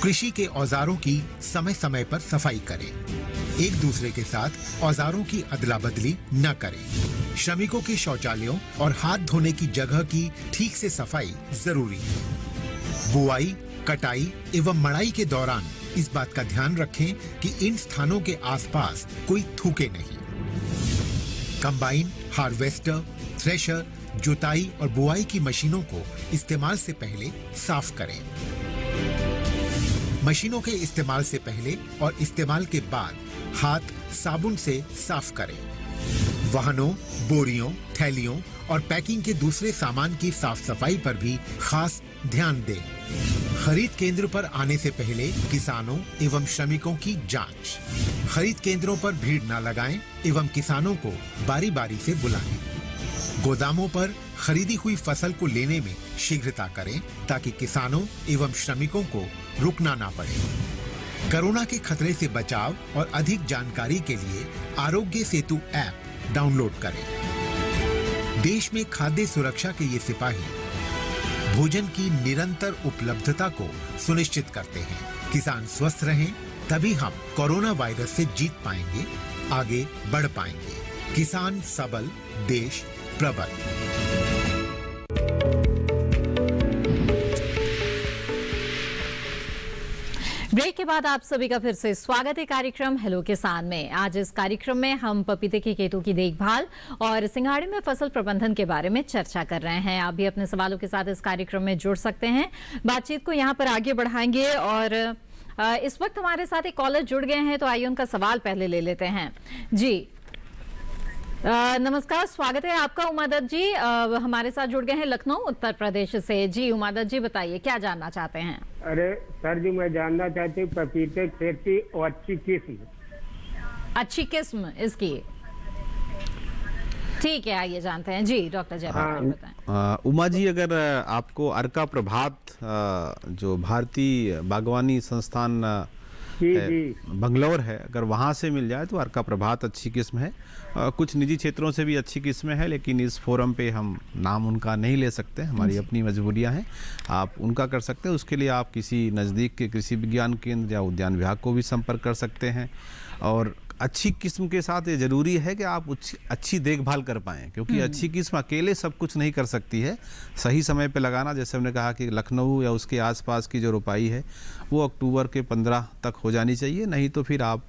कृषि के औजारों की समय समय पर सफाई करें। एक दूसरे के साथ औजारों की अदला बदली न करें। श्रमिकों के शौचालयों और हाथ धोने की जगह की ठीक से सफाई जरूरी है। बुआई, कटाई एवं मड़ाई के दौरान इस बात का ध्यान रखें कि इन स्थानों के आसपास कोई थूके नहीं। कंबाइन, हार्वेस्टर, थ्रेशर, जुताई और बुआई की मशीनों को इस्तेमाल से पहले साफ करें। मशीनों के इस्तेमाल से पहले और इस्तेमाल के बाद हाथ साबुन से साफ करें। वाहनों, बोरियों, थैलियों और पैकिंग के दूसरे सामान की साफ सफाई पर भी खास ध्यान दें। खरीद केंद्र पर आने से पहले किसानों एवं श्रमिकों की जांच। खरीद केंद्रों पर भीड़ न लगाएं एवं किसानों को बारी बारी से बुलाएं। गोदामों पर खरीदी हुई फसल को लेने में शीघ्रता करें ताकि किसानों एवं श्रमिकों को रुकना ना पड़े। कोरोना के खतरे से बचाव और अधिक जानकारी के लिए आरोग्य सेतु ऐप डाउनलोड करें। देश में खाद्य सुरक्षा के ये सिपाही भोजन की निरंतर उपलब्धता को सुनिश्चित करते हैं। किसान स्वस्थ रहें तभी हम कोरोना वायरस से जीत पाएंगे, आगे बढ़ पाएंगे। किसान सबल, देश प्रबल। ब्रेक के बाद आप सभी का फिर से स्वागत है कार्यक्रम हेलो किसान में। आज इस कार्यक्रम में हम पपीते के खेतों की देखभाल और सिंघाड़े में फसल प्रबंधन के बारे में चर्चा कर रहे हैं। आप भी अपने सवालों के साथ इस कार्यक्रम में जुड़ सकते हैं। बातचीत को यहाँ पर आगे बढ़ाएंगे और इस वक्त हमारे साथ एक कॉलर जुड़ गए हैं, तो आइए उनका सवाल पहले ले लेते हैं। जी नमस्कार, स्वागत है आपका। उमा दत्त जी हमारे साथ जुड़ गए हैं लखनऊ उत्तर प्रदेश से। जी उमा दत्त जी बताइए क्या जानना चाहते हैं? अरे सर जी, मैं जानना चाहती हूँ पपीते खेती और अच्छी किस्म इसकी। ठीक है, आइए जानते हैं। जी डॉक्टर जयप्रकाश बताएं। उमा जी, अगर आपको अर्का प्रभात जो भारतीय बागवानी संस्थान बंगलौर है, अगर वहाँ से मिल जाए तो अर्का प्रभात अच्छी किस्म है। कुछ निजी क्षेत्रों से भी अच्छी किस्में हैं, लेकिन इस फोरम पे हम नाम उनका नहीं ले सकते, हमारी अपनी मजबूरियां हैं। आप उनका कर सकते हैं, उसके लिए आप किसी नज़दीक के कृषि विज्ञान केंद्र या उद्यान विभाग को भी संपर्क कर सकते हैं। और अच्छी किस्म के साथ ये ज़रूरी है कि आप अच्छी देखभाल कर पाएँ, क्योंकि अच्छी किस्म अकेले सब कुछ नहीं कर सकती है। सही समय पे लगाना, जैसे हमने कहा कि लखनऊ या उसके आसपास की जो रोपाई है वो अक्टूबर के 15 तक हो जानी चाहिए, नहीं तो फिर आप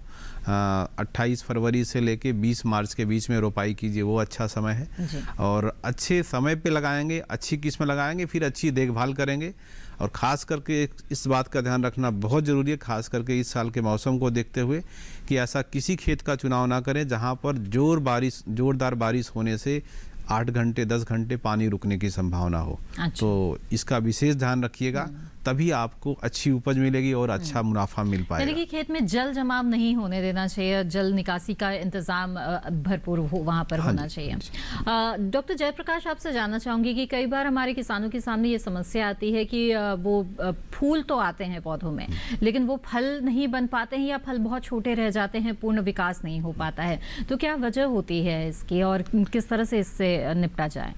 28 फरवरी से लेके 20 मार्च के बीच में रोपाई कीजिए, वो अच्छा समय है। और अच्छे समय पे लगाएंगे, अच्छी किस्म लगाएंगे, फिर अच्छी देखभाल करेंगे। और ख़ास करके इस बात का ध्यान रखना बहुत ज़रूरी है, ख़ास करके इस साल के मौसम को देखते हुए, कि ऐसा किसी खेत का चुनाव ना करें जहां पर जोरदार बारिश होने से 8 घंटे 10 घंटे पानी रुकने की संभावना हो। तो इसका विशेष ध्यान रखिएगा, तभी आपको अच्छी उपज मिलेगी और अच्छा मुनाफा मिल पाएगा। यानी कि खेत में जल जमाव नहीं होने देना चाहिए, जल निकासी का इंतजाम भरपूर वहाँ पर होना चाहिए। डॉक्टर जयप्रकाश, आपसे जानना चाहूंगी कि कई बार हमारे किसानों के सामने ये समस्या आती है कि वो फूल तो आते हैं पौधों में, लेकिन वो फल नहीं बन पाते हैं या फल बहुत छोटे रह जाते हैं, पूर्ण विकास नहीं हो पाता है। तो क्या वजह होती है इसकी और किस तरह से इससे निपटा जाए?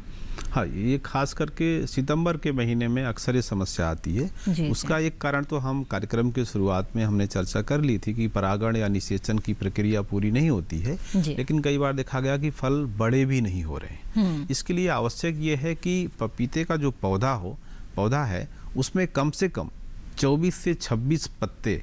हाँ, ये खास करके सितंबर के महीने में अक्सर ये समस्या आती है। उसका एक कारण तो हम कार्यक्रम के शुरुआत में हमने चर्चा कर ली थी कि परागण या निषेचन की प्रक्रिया पूरी नहीं होती है, लेकिन कई बार देखा गया कि फल बड़े भी नहीं हो रहे। इसके लिए आवश्यक ये है कि पपीते का जो पौधा है उसमें कम से कम 24 से 26 पत्ते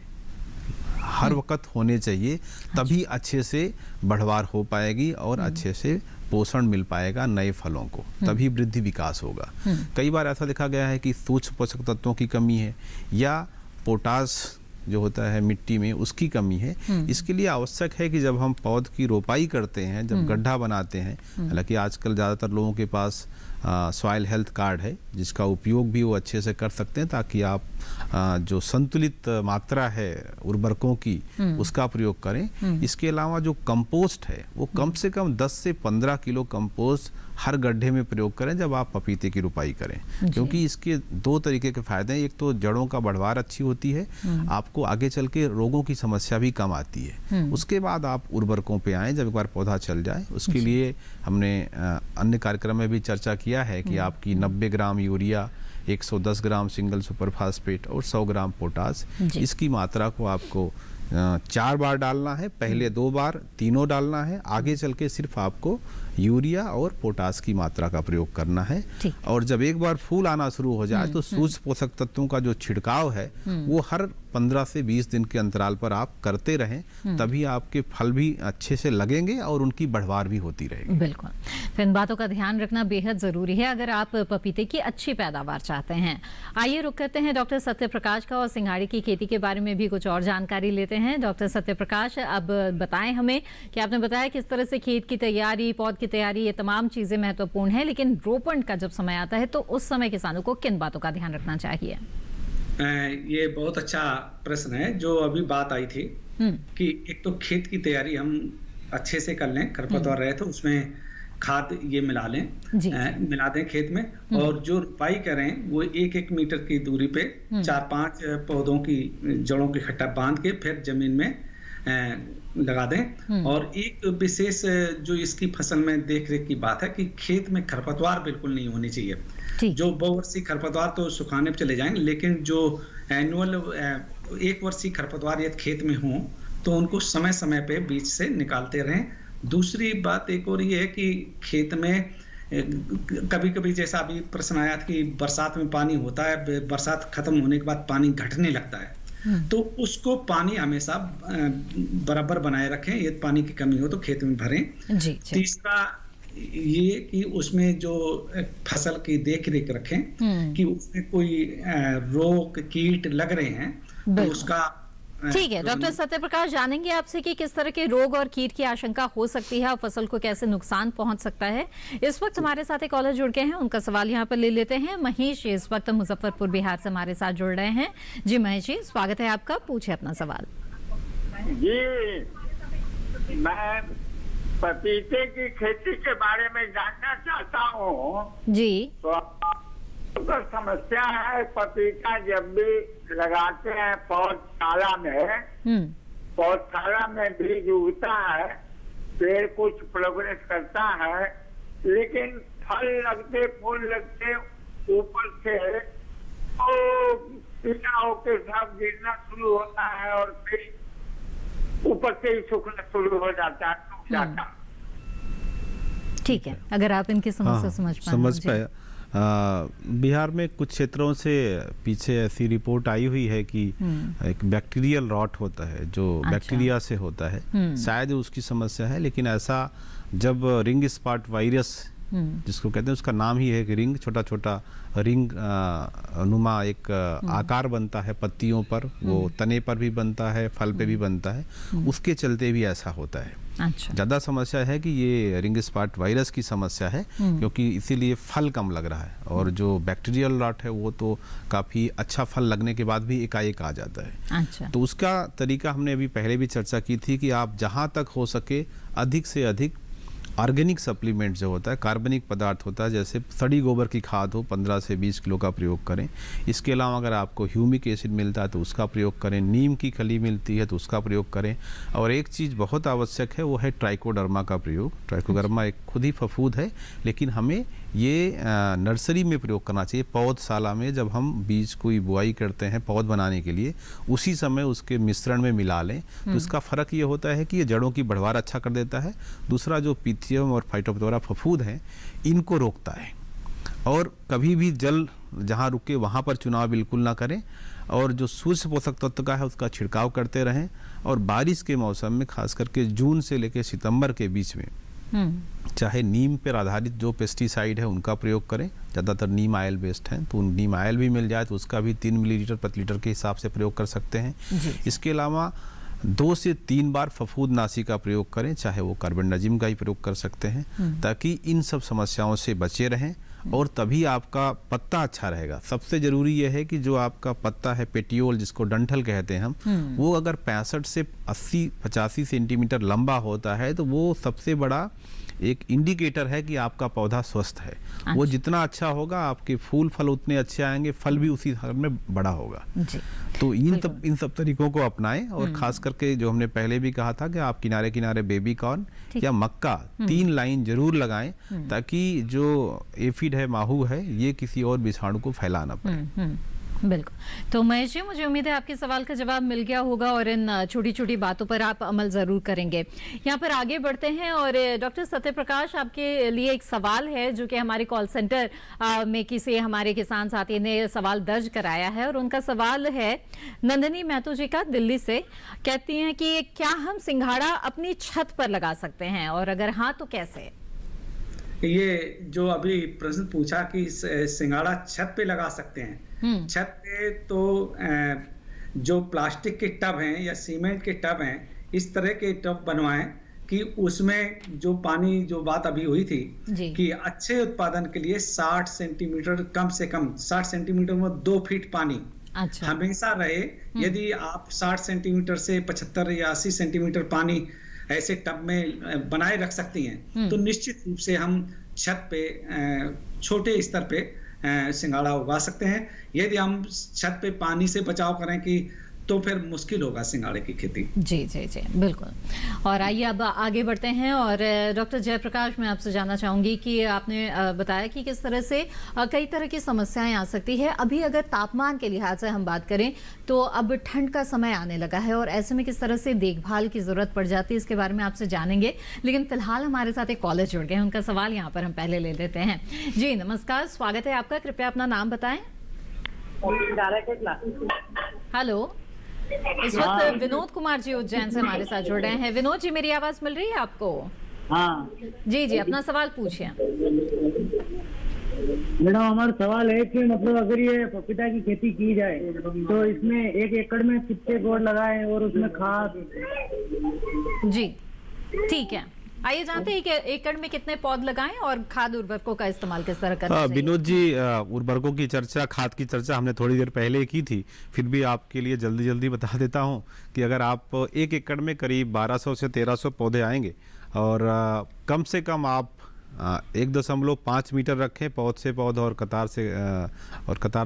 हर वक्त होने चाहिए, तभी अच्छे से बढ़वार हो पाएगी और अच्छे से पोषण मिल पाएगा नए फलों को, तभी वृद्धि विकास होगा। कई बार ऐसा देखा गया है कि सूक्ष्म पोषक तत्वों की कमी है या पोटास जो होता है मिट्टी में उसकी कमी है। इसके लिए आवश्यक है कि जब हम पौध की रोपाई करते हैं, जब गड्ढा बनाते हैं, हालांकि आजकल ज़्यादातर लोगों के पास सॉइल हेल्थ कार्ड है, जिसका उपयोग भी वो अच्छे से कर सकते हैं, ताकि आप जो संतुलित मात्रा है उर्वरकों की उसका प्रयोग करें। इसके अलावा जो कंपोस्ट है वो कम से कम 10 से 15 किलो कंपोस्ट हर गड्ढे में प्रयोग करें जब आप पपीते की रुपाई करें, क्योंकि इसके 2 तरीके के फायदे हैं। एक तो जड़ों का बढ़वार अच्छी होती है, आपको आगे चल के रोगों की समस्या भी कम आती है। उसके बाद आप उर्वरकों पे आएँ जब एक बार पौधा चल जाए। उसके लिए हमने अन्य कार्यक्रम में भी चर्चा किया है कि आपकी 90 ग्राम यूरिया, 110 ग्राम सिंगल सुपर फास्फेट और 100 ग्राम पोटास, इसकी मात्रा को आपको 4 बार डालना है, पहले 2 बार, तीनों डालना है, आगे चल के सिर्फ आपको यूरिया और पोटास की मात्रा का प्रयोग करना है। और जब एक बार फूल आना शुरू हो जाए तो सूक्ष्म पोषक तत्वों का जो छिड़काव है वो हर 15 से 20 दिन के अंतराल पर आप करते रहें, तभी आपके फल भी अच्छे से लगेंगे और उनकी बढ़वार भी होती रहेगी। बिल्कुल, तो इन बातों का ध्यान रखना बेहद जरूरी है अगर आप पपीते की अच्छी पैदावार चाहते हैं। आइए रुक करते हैं डॉक्टर सत्य प्रकाश का और सिंघाड़े की खेती के बारे में भी कुछ और जानकारी लेते हैं। डॉक्टर सत्य प्रकाश, अब बताएं हमें कि आपने बताया किस तरह से खेत की तैयारी, पौध की तैयारी, ये तमाम चीजें महत्वपूर्ण है, लेकिन रोपण का जब समय आता है तो उस समय किसानों को किन बातों का ध्यान रखना चाहिए? ये बहुत अच्छा प्रश्न है जो अभी बात आई थी कि एक तो खेत की तैयारी हम अच्छे से कर लें, खरपतवार रहे तो उसमें खाद ये मिला लें, मिला दें खेत में, और जो रुपाई करें वो 1-1 मीटर की दूरी पे 4-5 पौधों की जड़ों की इकट्ठा बांध के फिर जमीन में लगा दें। और एक विशेष जो इसकी फसल में देख रेख की बात है कि खेत में खरपतवार बिल्कुल नहीं होनी चाहिए। जो बहुवर्षीय खरपतवार तो सुखाने पे चले जाएंगे, लेकिन जो एनुअल 1 वर्षीय खरपतवार यदि खेत में हो तो उनको समय समय पे बीच से निकालते रहें। दूसरी बात एक और ये है कि खेत में कभी कभी जैसा अभी प्रश्न आया था कि बरसात में पानी होता है, बरसात खत्म होने के बाद पानी घटने लगता है, तो उसको पानी हमेशा बराबर बनाए रखें। यदि पानी की कमी हो तो खेत में भरें। तीसरा ये कि उसमें जो फसल की देख रेख रखें कि उसमें कोई रोग कीट लग रहे हैं तो उसका ठीक है। डॉक्टर सत्य प्रकाश, जानेंगे आपसे कि किस तरह के रोग और कीट की आशंका हो सकती है और फसल को कैसे नुकसान पहुंच सकता है। इस वक्त हमारे साथ एक कॉलर जुड़ गए हैं, उनका सवाल यहां पर ले लेते हैं। महेश इस वक्त मुजफ्फरपुर बिहार से हमारे साथ जुड़ रहे हैं। जी महेश जी, स्वागत है आपका, पूछे अपना सवाल। जी, मैं पपीते की खेती के बारे में जानना चाहता हूँ। जी, तो समस्या है, पपीता जब भी लगाते हैं पौधशाला में बीज उगता है, पेड़ कुछ प्रोग्रेस करता है, लेकिन फल लगते, फूल लगते ऊपर से तो पीला होकर सब गिरना शुरू होता है और फिर ऊपर से ही सूखना शुरू हो जाता है, सूख जाता। ठीक है, अगर आप इनकी समस्या समझ पाए। बिहार में कुछ क्षेत्रों से पीछे ऐसी रिपोर्ट आई हुई है कि एक बैक्टीरियल रॉट होता है जो बैक्टीरिया से होता है, शायद उसकी समस्या है। लेकिन ऐसा जब रिंग स्पॉट वायरस जिसको कहते हैं, उसका नाम ही है कि रिंग, छोटा छोटा रिंग नुमा एक आकार बनता है पत्तियों पर, वो तने पर भी बनता है, फल पे भी बनता है, उसके चलते भी ऐसा होता है। अच्छा। ज़्यादा समस्या है कि ये रिंग स्पॉट वायरस की समस्या है, क्योंकि इसीलिए फल कम लग रहा है, और जो बैक्टीरियल रॉट है वो तो काफ़ी अच्छा फल लगने के बाद भी एकाएक आ जाता है। अच्छा। तो उसका तरीका हमने अभी पहले भी चर्चा की थी कि आप जहाँ तक हो सके अधिक से अधिक ऑर्गेनिक सप्लीमेंट जो होता है, कार्बनिक पदार्थ होता है, जैसे सड़ी गोबर की खाद हो 15 से 20 किलो का प्रयोग करें। इसके अलावा अगर आपको ह्यूमिक एसिड मिलता है तो उसका प्रयोग करें, नीम की खली मिलती है तो उसका प्रयोग करें, और एक चीज़ बहुत आवश्यक है वो है ट्राइकोडर्मा का प्रयोग। ट्राइकोडर्मा एक खुद ही फफूद है, लेकिन हमें ये नर्सरी में प्रयोग करना चाहिए। पौधशाला में जब हम बीज कोई बुआई करते हैं पौध बनाने के लिए, उसी समय उसके मिश्रण में मिला लें तो इसका फ़र्क ये होता है कि ये जड़ों की बढ़वार अच्छा कर देता है। दूसरा, जो पिथियम और फाइटोप्थोरा फफूद हैं इनको रोकता है। और कभी भी जल जहाँ रुके वहाँ पर चुनाव बिल्कुल ना करें, और जो सूक्ष्म पोषक तत्व का है उसका छिड़काव करते रहें। और बारिश के मौसम में खास करके जून से लेकर सितंबर के बीच में चाहे नीम पर आधारित जो पेस्टिसाइड है उनका प्रयोग करें, ज़्यादातर नीम आयल बेस्ड हैं, तो नीम आयल भी मिल जाए तो उसका भी 3 मिलीलीटर प्रति लीटर के हिसाब से प्रयोग कर सकते हैं। इसके अलावा 2 से 3 बार फफूदनाशी का प्रयोग करें, चाहे वो कार्बेंडाजिम का ही प्रयोग कर सकते हैं, ताकि इन सब समस्याओं से बचे रहें, और तभी आपका पत्ता अच्छा रहेगा। सबसे ज़रूरी यह है कि जो आपका पत्ता है, पेटियोल जिसको डंठल कहते हैं हम, वो अगर 65 से 80-85 सेंटीमीटर लंबा होता है तो वो सबसे बड़ा एक इंडिकेटर है कि आपका पौधा स्वस्थ है। अच्छा। वो जितना अच्छा होगा आपके फूल फल उतने अच्छे आएंगे, फल भी उसी हद में बड़ा होगा। जी। तो इन सब तरीकों को अपनाएं, और खास करके जो हमने पहले भी कहा था कि आप किनारे किनारे बेबी कॉर्न या मक्का 3 लाइन जरूर लगाएं, ताकि जो एफिड है, माहू है, ये किसी और विषाणु को फैला ना पाए। बिल्कुल। तो महेश जी, मुझे उम्मीद है आपके सवाल का जवाब मिल गया होगा और इन छोटी छोटी बातों पर आप अमल जरूर करेंगे। यहाँ पर आगे बढ़ते हैं और डॉक्टर सत्यप्रकाश, आपके लिए एक सवाल है जो कि हमारे कॉल सेंटर में किसी हमारे किसान साथी ने सवाल दर्ज कराया है और उनका सवाल है नंदिनी महतो जी का, दिल्ली से। कहती हैं कि क्या हम सिंघाड़ा अपनी छत पर लगा सकते हैं और अगर हाँ तो कैसे? ये जो अभी प्रश्न पूछा कि सिंघाड़ा छत पे लगा सकते हैं, छत पे तो जो प्लास्टिक के टब हैं या सीमेंट के टब हैं, इस तरह के टब बनवाएं कि उसमें जो पानी, जो बात अभी हुई थी कि अच्छे उत्पादन के लिए 60 सेंटीमीटर, कम से कम 60 सेंटीमीटर में 2 फीट पानी हमेशा रहे। यदि आप 60 सेंटीमीटर से 75 या 80 सेंटीमीटर पानी ऐसे टब में बनाए रख सकती हैं, तो निश्चित रूप से हम छत पे छोटे स्तर पे सिंघाड़ा उगा सकते हैं। यदि हम छत पे पानी से बचाव करें कि तो फिर मुश्किल होगा सिंघाड़े की खेती। जी जी जी, बिल्कुल। और आइए अब आगे बढ़ते हैं और डॉक्टर जयप्रकाश, मैं आपसे जानना चाहूंगी कि आपने बताया कि किस तरह से कई तरह की समस्याएं आ सकती है। अभी अगर तापमान के लिहाज से हम बात करें तो अब ठंड का समय आने लगा है और ऐसे में किस तरह से देखभाल की जरूरत पड़ जाती है, इसके बारे में आपसे जानेंगे। लेकिन फिलहाल हमारे साथ एक कॉलर जुड़ गए हैं, उनका सवाल यहाँ पर हम पहले ले लेते हैं। जी नमस्कार, स्वागत है आपका, कृपया अपना नाम बताएं। हेलो, इस वक्त विनोद कुमार जी उज्जैन से हमारे साथ जुड़ रहे हैं। विनोद जी, मेरी आवाज मिल रही है आपको? हाँ जी जी, अपना सवाल पूछिए। मैडम, हमारा सवाल है कि मतलब अगर ये पपीता की खेती की जाए तो इसमें 1 एकड़ में कितने पौध लगाएं और उसमें खाद? जी ठीक है, आइए जानते हैं कि एकड़ में कितने पौध लगाएं और खाद उर्वरकों का इस्तेमाल किस तरह करना चाहिए। विनोद जी, उर्वरकों की चर्चा, खाद की चर्चा हमने थोड़ी देर पहले की थी, फिर भी आपके लिए जल्दी जल्दी बता देता हूं कि अगर आप 1 एकड़ में करीब 1200 से 1300 पौधे आएंगे और कम से कम आप 1.5 मीटर रखें पौध से पौध और कतार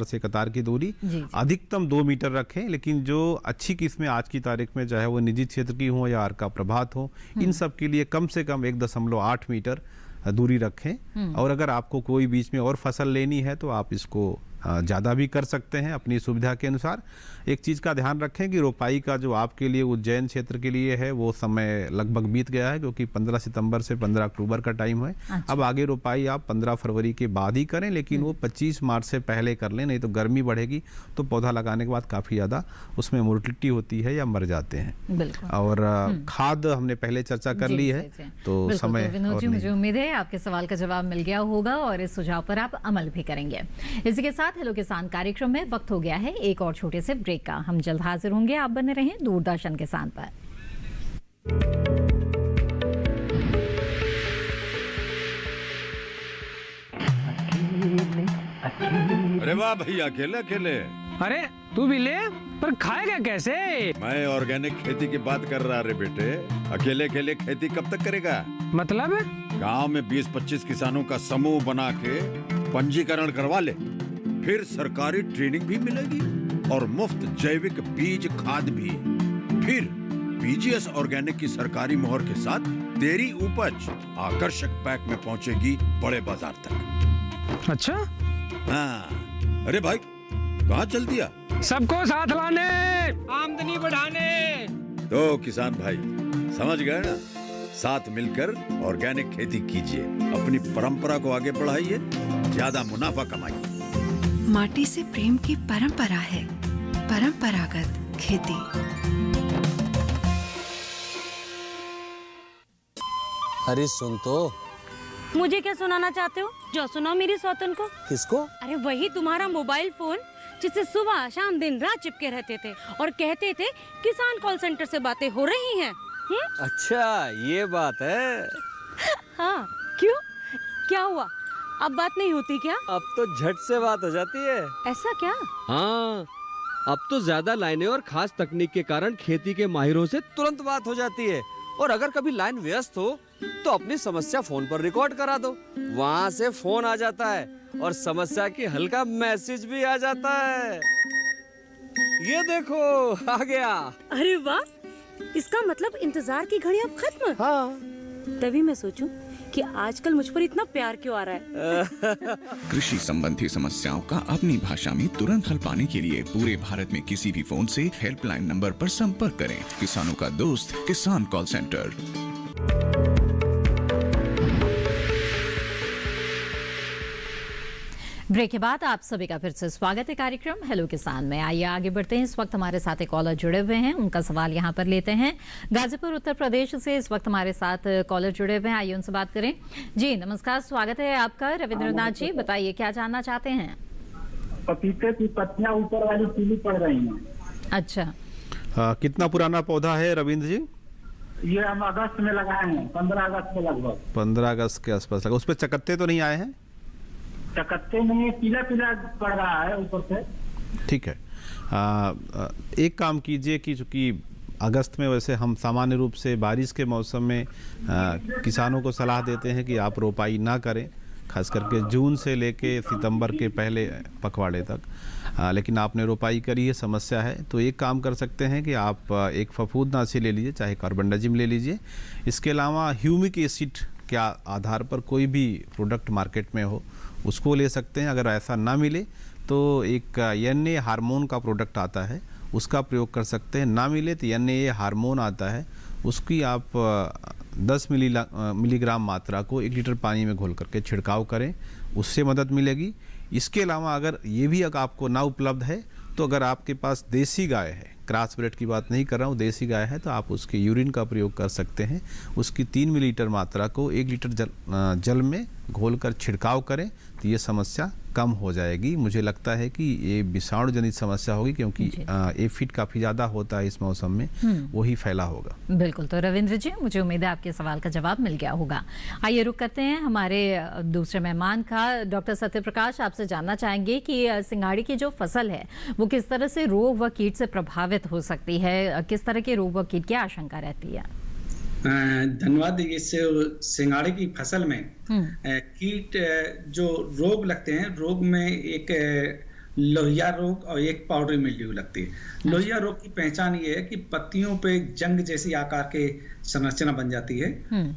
से कतार की दूरी, अधिकतम 2 मीटर रखें। लेकिन जो अच्छी किस्में आज की तारीख में चाहे वो निजी क्षेत्र की हो या अर्का प्रभात हो, इन सब के लिए कम से कम 1.8 मीटर दूरी रखें। और अगर आपको कोई बीच में और फसल लेनी है तो आप इसको ज़्यादा भी कर सकते हैं अपनी सुविधा के अनुसार। एक चीज़ का ध्यान रखें कि रोपाई का जो आपके लिए उज्जैन क्षेत्र के लिए है वो समय लगभग बीत गया है, क्योंकि 15 सितंबर से 15 अक्टूबर का टाइम है। अच्छा। अब आगे रोपाई आप 15 फरवरी के बाद ही करें, लेकिन वो 25 मार्च से पहले कर लें, नहीं तो गर्मी बढ़ेगी तो पौधा लगाने के बाद काफ़ी ज़्यादा उसमें मोर्टिलिटी होती है या मर जाते हैं। और खाद हमने पहले चर्चा कर ली है, तो समय। विनोद जी, मुझे उम्मीद है आपके सवाल का जवाब मिल गया होगा और इस सुझाव पर आप अमल भी करेंगे। इसी के साथ हेलो किसान कार्यक्रम में वक्त हो गया है एक और छोटे से ब्रेक का। हम जल्द हाजिर होंगे, आप बने रहें दूरदर्शन किसान पर। अरे वाह भैया, अकेले अकेले। अरे तू भी ले, पर खाएगा कैसे? मैं ऑर्गेनिक खेती की बात कर रहा रे बेटे। अकेले अकेले खेती कब तक करेगा? मतलब गांव में 20-25 किसानों का समूह बना के पंजीकरण करवा ले, फिर सरकारी ट्रेनिंग भी मिलेगी और मुफ्त जैविक बीज खाद भी। फिर पीजीएस ऑर्गेनिक की सरकारी मोहर के साथ तेरी उपज आकर्षक पैक में पहुंचेगी बड़े बाजार तक। अच्छा? हाँ। अरे भाई, कहाँ चल दिया? सबको साथ लाने, आमदनी बढ़ाने। तो किसान भाई समझ गए ना? साथ मिलकर ऑर्गेनिक खेती कीजिए, अपनी परंपरा को आगे बढ़ाइए, ज्यादा मुनाफा कमाइए। माटी से प्रेम की परंपरा है परंपरागत खेती। अरे सुन तो। मुझे क्या सुनाना चाहते हो? जो सुनाओ मेरी सौतन को। किसको? अरे वही तुम्हारा मोबाइल फोन जिससे सुबह शाम दिन रात चिपके रहते थे और कहते थे किसान कॉल सेंटर से बातें हो रही हैं। अच्छा ये बात है। हाँ, क्यों, क्या हुआ? अब बात नहीं होती क्या? अब तो झट से बात हो जाती है। ऐसा क्या? हाँ, अब तो ज्यादा लाइनें और खास तकनीक के कारण खेती के माहिरों से तुरंत बात हो जाती है। और अगर कभी लाइन व्यस्त हो तो अपनी समस्या फोन पर रिकॉर्ड करा दो, वहाँ से फोन आ जाता है और समस्या की हल का मैसेज भी आ जाता है। ये देखो आ गया। अरे वाह, इसका मतलब इंतजार की घड़ी अब खत्म। हाँ। तभी मैं सोचूं कि आजकल मुझ पर इतना प्यार क्यों आ रहा है। कृषि संबंधी समस्याओं का अपनी भाषा में तुरंत हल पाने के लिए पूरे भारत में किसी भी फोन से हेल्पलाइन नंबर पर संपर्क करें। किसानों का दोस्त किसान कॉल सेंटर। ब्रेक के बाद आप सभी का फिर से स्वागत है कार्यक्रम हेलो किसान में। आइए आगे बढ़ते हैं। इस वक्त हमारे साथ एक कॉलर जुड़े हुए हैं, उनका सवाल यहाँ पर लेते हैं। गाजीपुर उत्तर प्रदेश से इस वक्त हमारे साथ कॉलर जुड़े हुए हैं, आइए उनसे बात करें। जी नमस्कार, स्वागत है आपका। रविंद्रनाथ जी बताइए क्या जानना चाहते हैं। पपीते की पत्तियां ऊपर वाली पीली पड़ रही हैं। अच्छा, कितना पुराना पौधा है रविंद्र जी? ये हम अगस्त में लगाए हैं, 15 अगस्त में लगभग। 15 अगस्त के आसपास लगा। उस पर चकत्ते तो नहीं आए हैं? चकत्ते नहीं, पीला पीला पड़ रहा है ऊपर से। ठीक है, एक काम कीजिए कि चूंकि अगस्त में वैसे हम सामान्य रूप से बारिश के मौसम में किसानों को सलाह देते हैं कि आप रोपाई ना करें, खास करके जून से लेके सितंबर के पहले पखवाड़े तक। लेकिन आपने रोपाई करी है, समस्या है, तो एक काम कर सकते हैं कि आप एक फफूंदनाशी ले लीजिए, चाहे कार्बनडाजिम ले लीजिए। इसके अलावा ह्यूमिक एसिड के आधार पर कोई भी प्रोडक्ट मार्केट में हो उसको ले सकते हैं। अगर ऐसा ना मिले तो एक NA हार्मोन का प्रोडक्ट आता है, उसका प्रयोग कर सकते हैं। ना मिले तो NA हार्मोन आता है, उसकी आप 10 मिलीग्राम मात्रा को 1 लीटर पानी में घोल करके छिड़काव करें, उससे मदद मिलेगी। इसके अलावा अगर ये भी अगर आपको ना उपलब्ध है तो अगर आपके पास देसी गाय है, क्रॉस ब्रीड की बात नहीं कर रहा हूँ, देसी गाय है, तो आप उसके यूरिन का प्रयोग कर सकते हैं। उसकी 3 मिलीलीटर मात्रा को 1 लीटर जल में घोलकर छिड़काव करें तो ये समस्या कम हो जाएगी। मुझे लगता है कि ये विषाणु जनित समस्या होगी, क्योंकि एफिड काफ़ी ज़्यादा होता है इस मौसम में, वही फैला होगा। बिल्कुल, तो रविंद्र जी मुझे उम्मीद है आपके सवाल का जवाब मिल गया होगा। आइए रुक करते हैं हमारे दूसरे मेहमान का। डॉक्टर सत्यप्रकाश, आपसे जानना चाहेंगे कि सिंघाड़े की जो फसल है वो किस तरह से रोग व कीट से प्रभावित हो सकती है, किस तरह के रोग व कीट की आशंका रहती है? धन्यवाद। इस सिंघाड़े की फसल में कीट जो रोग लगते हैं, रोग में एक लोहिया रोग और एक पाउडरी मिल्ड्यू लगती है। लोहिया रोग की पहचान ये है कि पत्तियों पे जंग जैसी आकार के संरचना बन जाती है।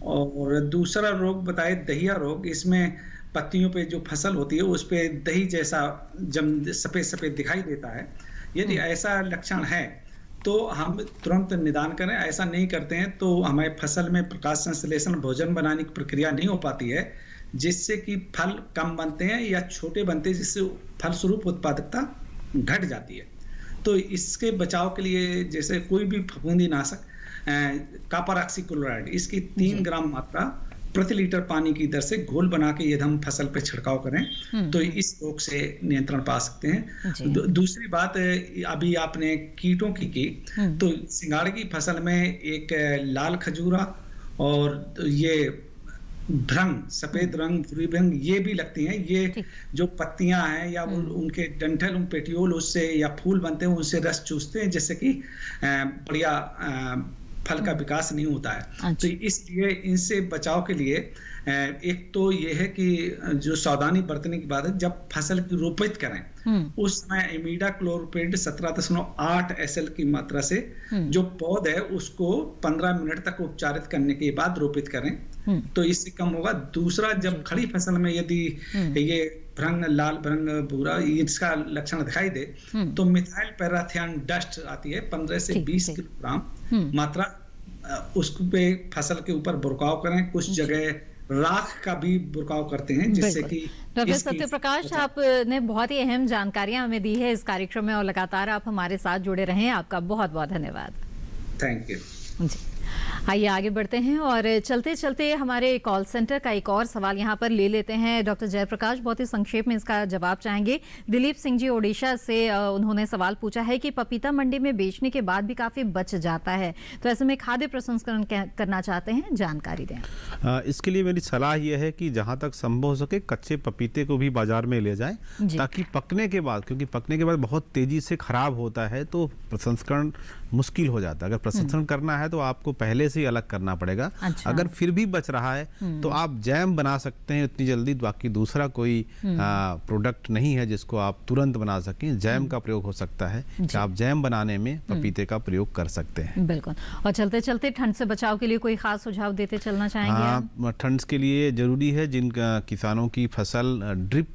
और दूसरा रोग बताए दहिया रोग, इसमें पत्तियों पे जो फसल होती है उस पे दही जैसा सफेद सफेद दिखाई देता है। यदि ऐसा लक्षण है तो हम तुरंत निदान करें। ऐसा नहीं करते हैं तो हमारे फसल में प्रकाश संश्लेषण भोजन बनाने की प्रक्रिया नहीं हो पाती है, जिससे कि फल कम बनते हैं या छोटे बनते हैं, जिससे फलस्वरूप उत्पादकता घट जाती है। तो इसके बचाव के लिए जैसे कोई भी फफूंदीनाशक कॉपर ऑक्सीक्लोराइड, इसकी 3 ग्राम मात्रा प्रति लीटर पानी की दर से घोल बना के यदि हम फसल पे छिड़काव करें तो इस रोग से नियंत्रण पा सकते हैं। दूसरी बात, अभी आपने कीटों की तो सिंघाड़े की फसल में एक लाल खजूरा और ये भ्रंग, सफेद रंग, भूरी भ्रंग, ये भी लगती हैं। ये जो पत्तियां हैं या उनके डंठल, उन पेटियोल उससे या फूल बनते हैं, उनसे रस चूसते हैं, जिससे कि बढ़िया फल का विकास नहीं होता है। तो इसलिए इनसे बचाव के लिए एक तो ये है कि जो सावधानी बरतने की बात है, जब फसल की रोपित करें उस समय इमिडाक्लोप्रिड 17.8 SL की मात्रा से जो पौध है उसको 15 मिनट तक उपचारित करने के बाद रोपित करें, तो इससे कम होगा। दूसरा, जब खड़ी फसल में यदि ये भ्रंग, लाल भ्रंग, भूरा, इसका लक्षण दिखाई दे तो मिथाइल पैराथियन डस्ट आती है, 15 से 20 किलोग्राम मात्रा, उस पे फसल के ऊपर बुरकाव करें। कुछ जगह राख का भी बुरकाव करते हैं, जिससे कि डॉक्टर सत्यप्रकाश, आपने बहुत ही अहम जानकारियां हमें दी है इस कार्यक्रम में और लगातार आप हमारे साथ जुड़े रहें, आपका बहुत बहुत धन्यवाद। थैंक यू जी। आइए आगे बढ़ते हैं और चलते चलते हमारे कॉल सेंटर का एक और सवाल यहाँ पर ले लेते हैं। डॉक्टर जयप्रकाश बहुत ही संक्षेप में इसका जवाब चाहेंगे। दिलीप सिंह जी ओडिशा से उन्होंने सवाल पूछा है कि पपीता मंडी में बेचने के बाद भी काफी बच जाता है, तो ऐसे में खाद्य प्रसंस्करण करना चाहते हैं, जानकारी दें। इसके लिए मेरी सलाह यह है कि जहाँ तक संभव हो सके कच्चे पपीते को भी बाजार में ले जाएं, ताकि पकने के बाद, क्योंकि पकने के बाद बहुत तेजी से खराब होता है, तो प्रसंस्करण मुश्किल हो जाता है। अगर प्रसंस्करण करना है तो आपको पहले से ही अलग करना पड़ेगा। अच्छा। अगर फिर भी बच रहा है तो आप जैम बना सकते हैं इतनी जल्दी, बाकी दूसरा कोई प्रोडक्ट नहीं है जिसको आप तुरंत बना सकें। जैम का प्रयोग हो सकता है कि आप जैम बनाने में पपीते का प्रयोग कर सकते हैं। बिल्कुल। और चलते चलते ठंड से बचाव के लिए कोई खास सुझाव देते चलना चाहेंगे? हाँ, ठंड के लिए जरूरी है जिन किसानों की फसल ड्रिप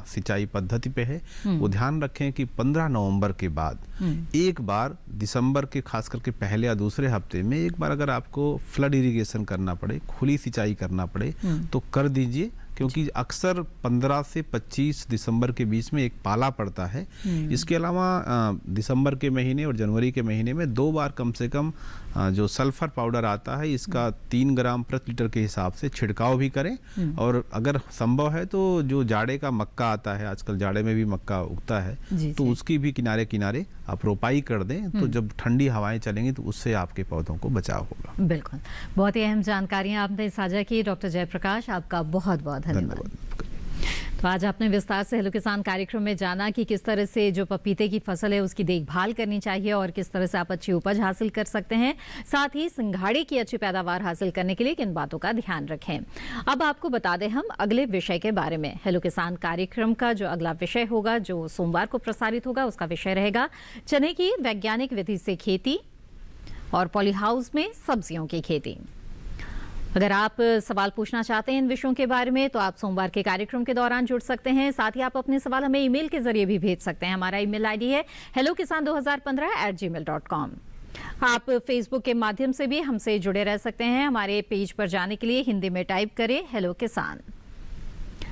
सिंचाई पद्धति पे है वो ध्यान रखें कि 15 नवंबर के बाद एक बार, दिसंबर के खास करके पहले या दूसरे हफ्ते में एक बार अगर आपको फ्लड इरिगेशन करना पड़े, खुली सिंचाई करना पड़े तो कर दीजिए, क्योंकि अक्सर 15 से 25 दिसंबर के बीच में एक पाला पड़ता है। इसके अलावा दिसंबर के महीने और जनवरी के महीने में 2 बार कम से कम जो सल्फर पाउडर आता है इसका 3 ग्राम प्रति लीटर के हिसाब से छिड़काव भी करें। और अगर संभव है तो जो जाड़े का मक्का आता है, आजकल जाड़े में भी मक्का उगता है, तो उसकी भी किनारे किनारे आप रोपाई कर दें, तो जब ठंडी हवाएं चलेंगी तो उससे आपके पौधों को बचाव होगा। बिल्कुल, बहुत ही अहम जानकारियां आपने साझा की डॉक्टर जयप्रकाश, आपका बहुत बहुत धन्यवाद। तो आज आपने विस्तार से हेलो किसान कार्यक्रम में जाना कि किस तरह से जो पपीते की फसल है उसकी देखभाल करनी चाहिए और किस तरह से आप अच्छी उपज हासिल कर सकते हैं, साथ ही सिंघाड़े की अच्छी पैदावार हासिल करने के लिए किन बातों का ध्यान रखें। अब आपको बता दें हम अगले विषय के बारे में। हेलो किसान कार्यक्रम का जो अगला विषय होगा, जो सोमवार को प्रसारित होगा, उसका विषय रहेगा चने की वैज्ञानिक विधि से खेती और पॉली हाउस में सब्जियों की खेती। अगर आप सवाल पूछना चाहते हैं इन विषयों के बारे में तो आप सोमवार के कार्यक्रम के दौरान जुड़ सकते हैं। साथ ही आप अपने सवाल हमें ईमेल के जरिए भी भेज सकते हैं। हमारा ईमेल आईडी है hellokisan2015@gmail.com। आप फेसबुक के माध्यम से भी हमसे जुड़े रह सकते हैं। हमारे पेज पर जाने के लिए हिंदी में टाइप करें हेलो किसान।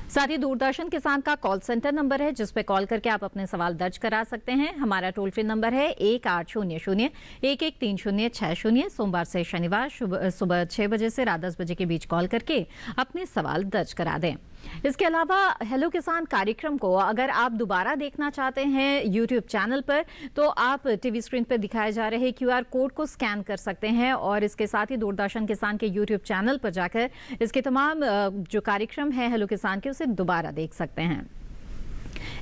साथ ही दूरदर्शन किसान का कॉल सेंटर नंबर है जिस पे कॉल करके आप अपने सवाल दर्ज करा सकते हैं। हमारा टोल फ्री नंबर है 1800-113060। सोमवार से शनिवार सुबह 6 बजे से रात 10 बजे के बीच कॉल करके अपने सवाल दर्ज करा दें। इसके अलावा हेलो किसान कार्यक्रम को अगर आप दोबारा देखना चाहते हैं यूट्यूब चैनल पर तो आप टीवी स्क्रीन पर दिखाए जा रहे QR कोड को स्कैन कर सकते हैं और इसके साथ ही दूरदर्शन किसान के यूट्यूब चैनल पर जाकर इसके तमाम जो कार्यक्रम है हेलो किसान के उसे दोबारा देख सकते हैं।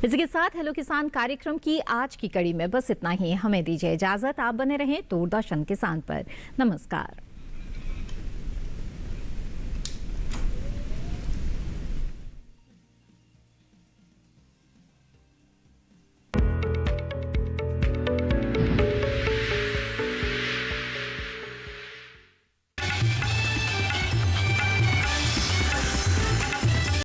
इसी के साथ हेलो किसान कार्यक्रम की आज की कड़ी में बस इतना ही। हमें दीजिए इजाजत। आप बने रहें दूरदर्शन किसान पर। नमस्कार।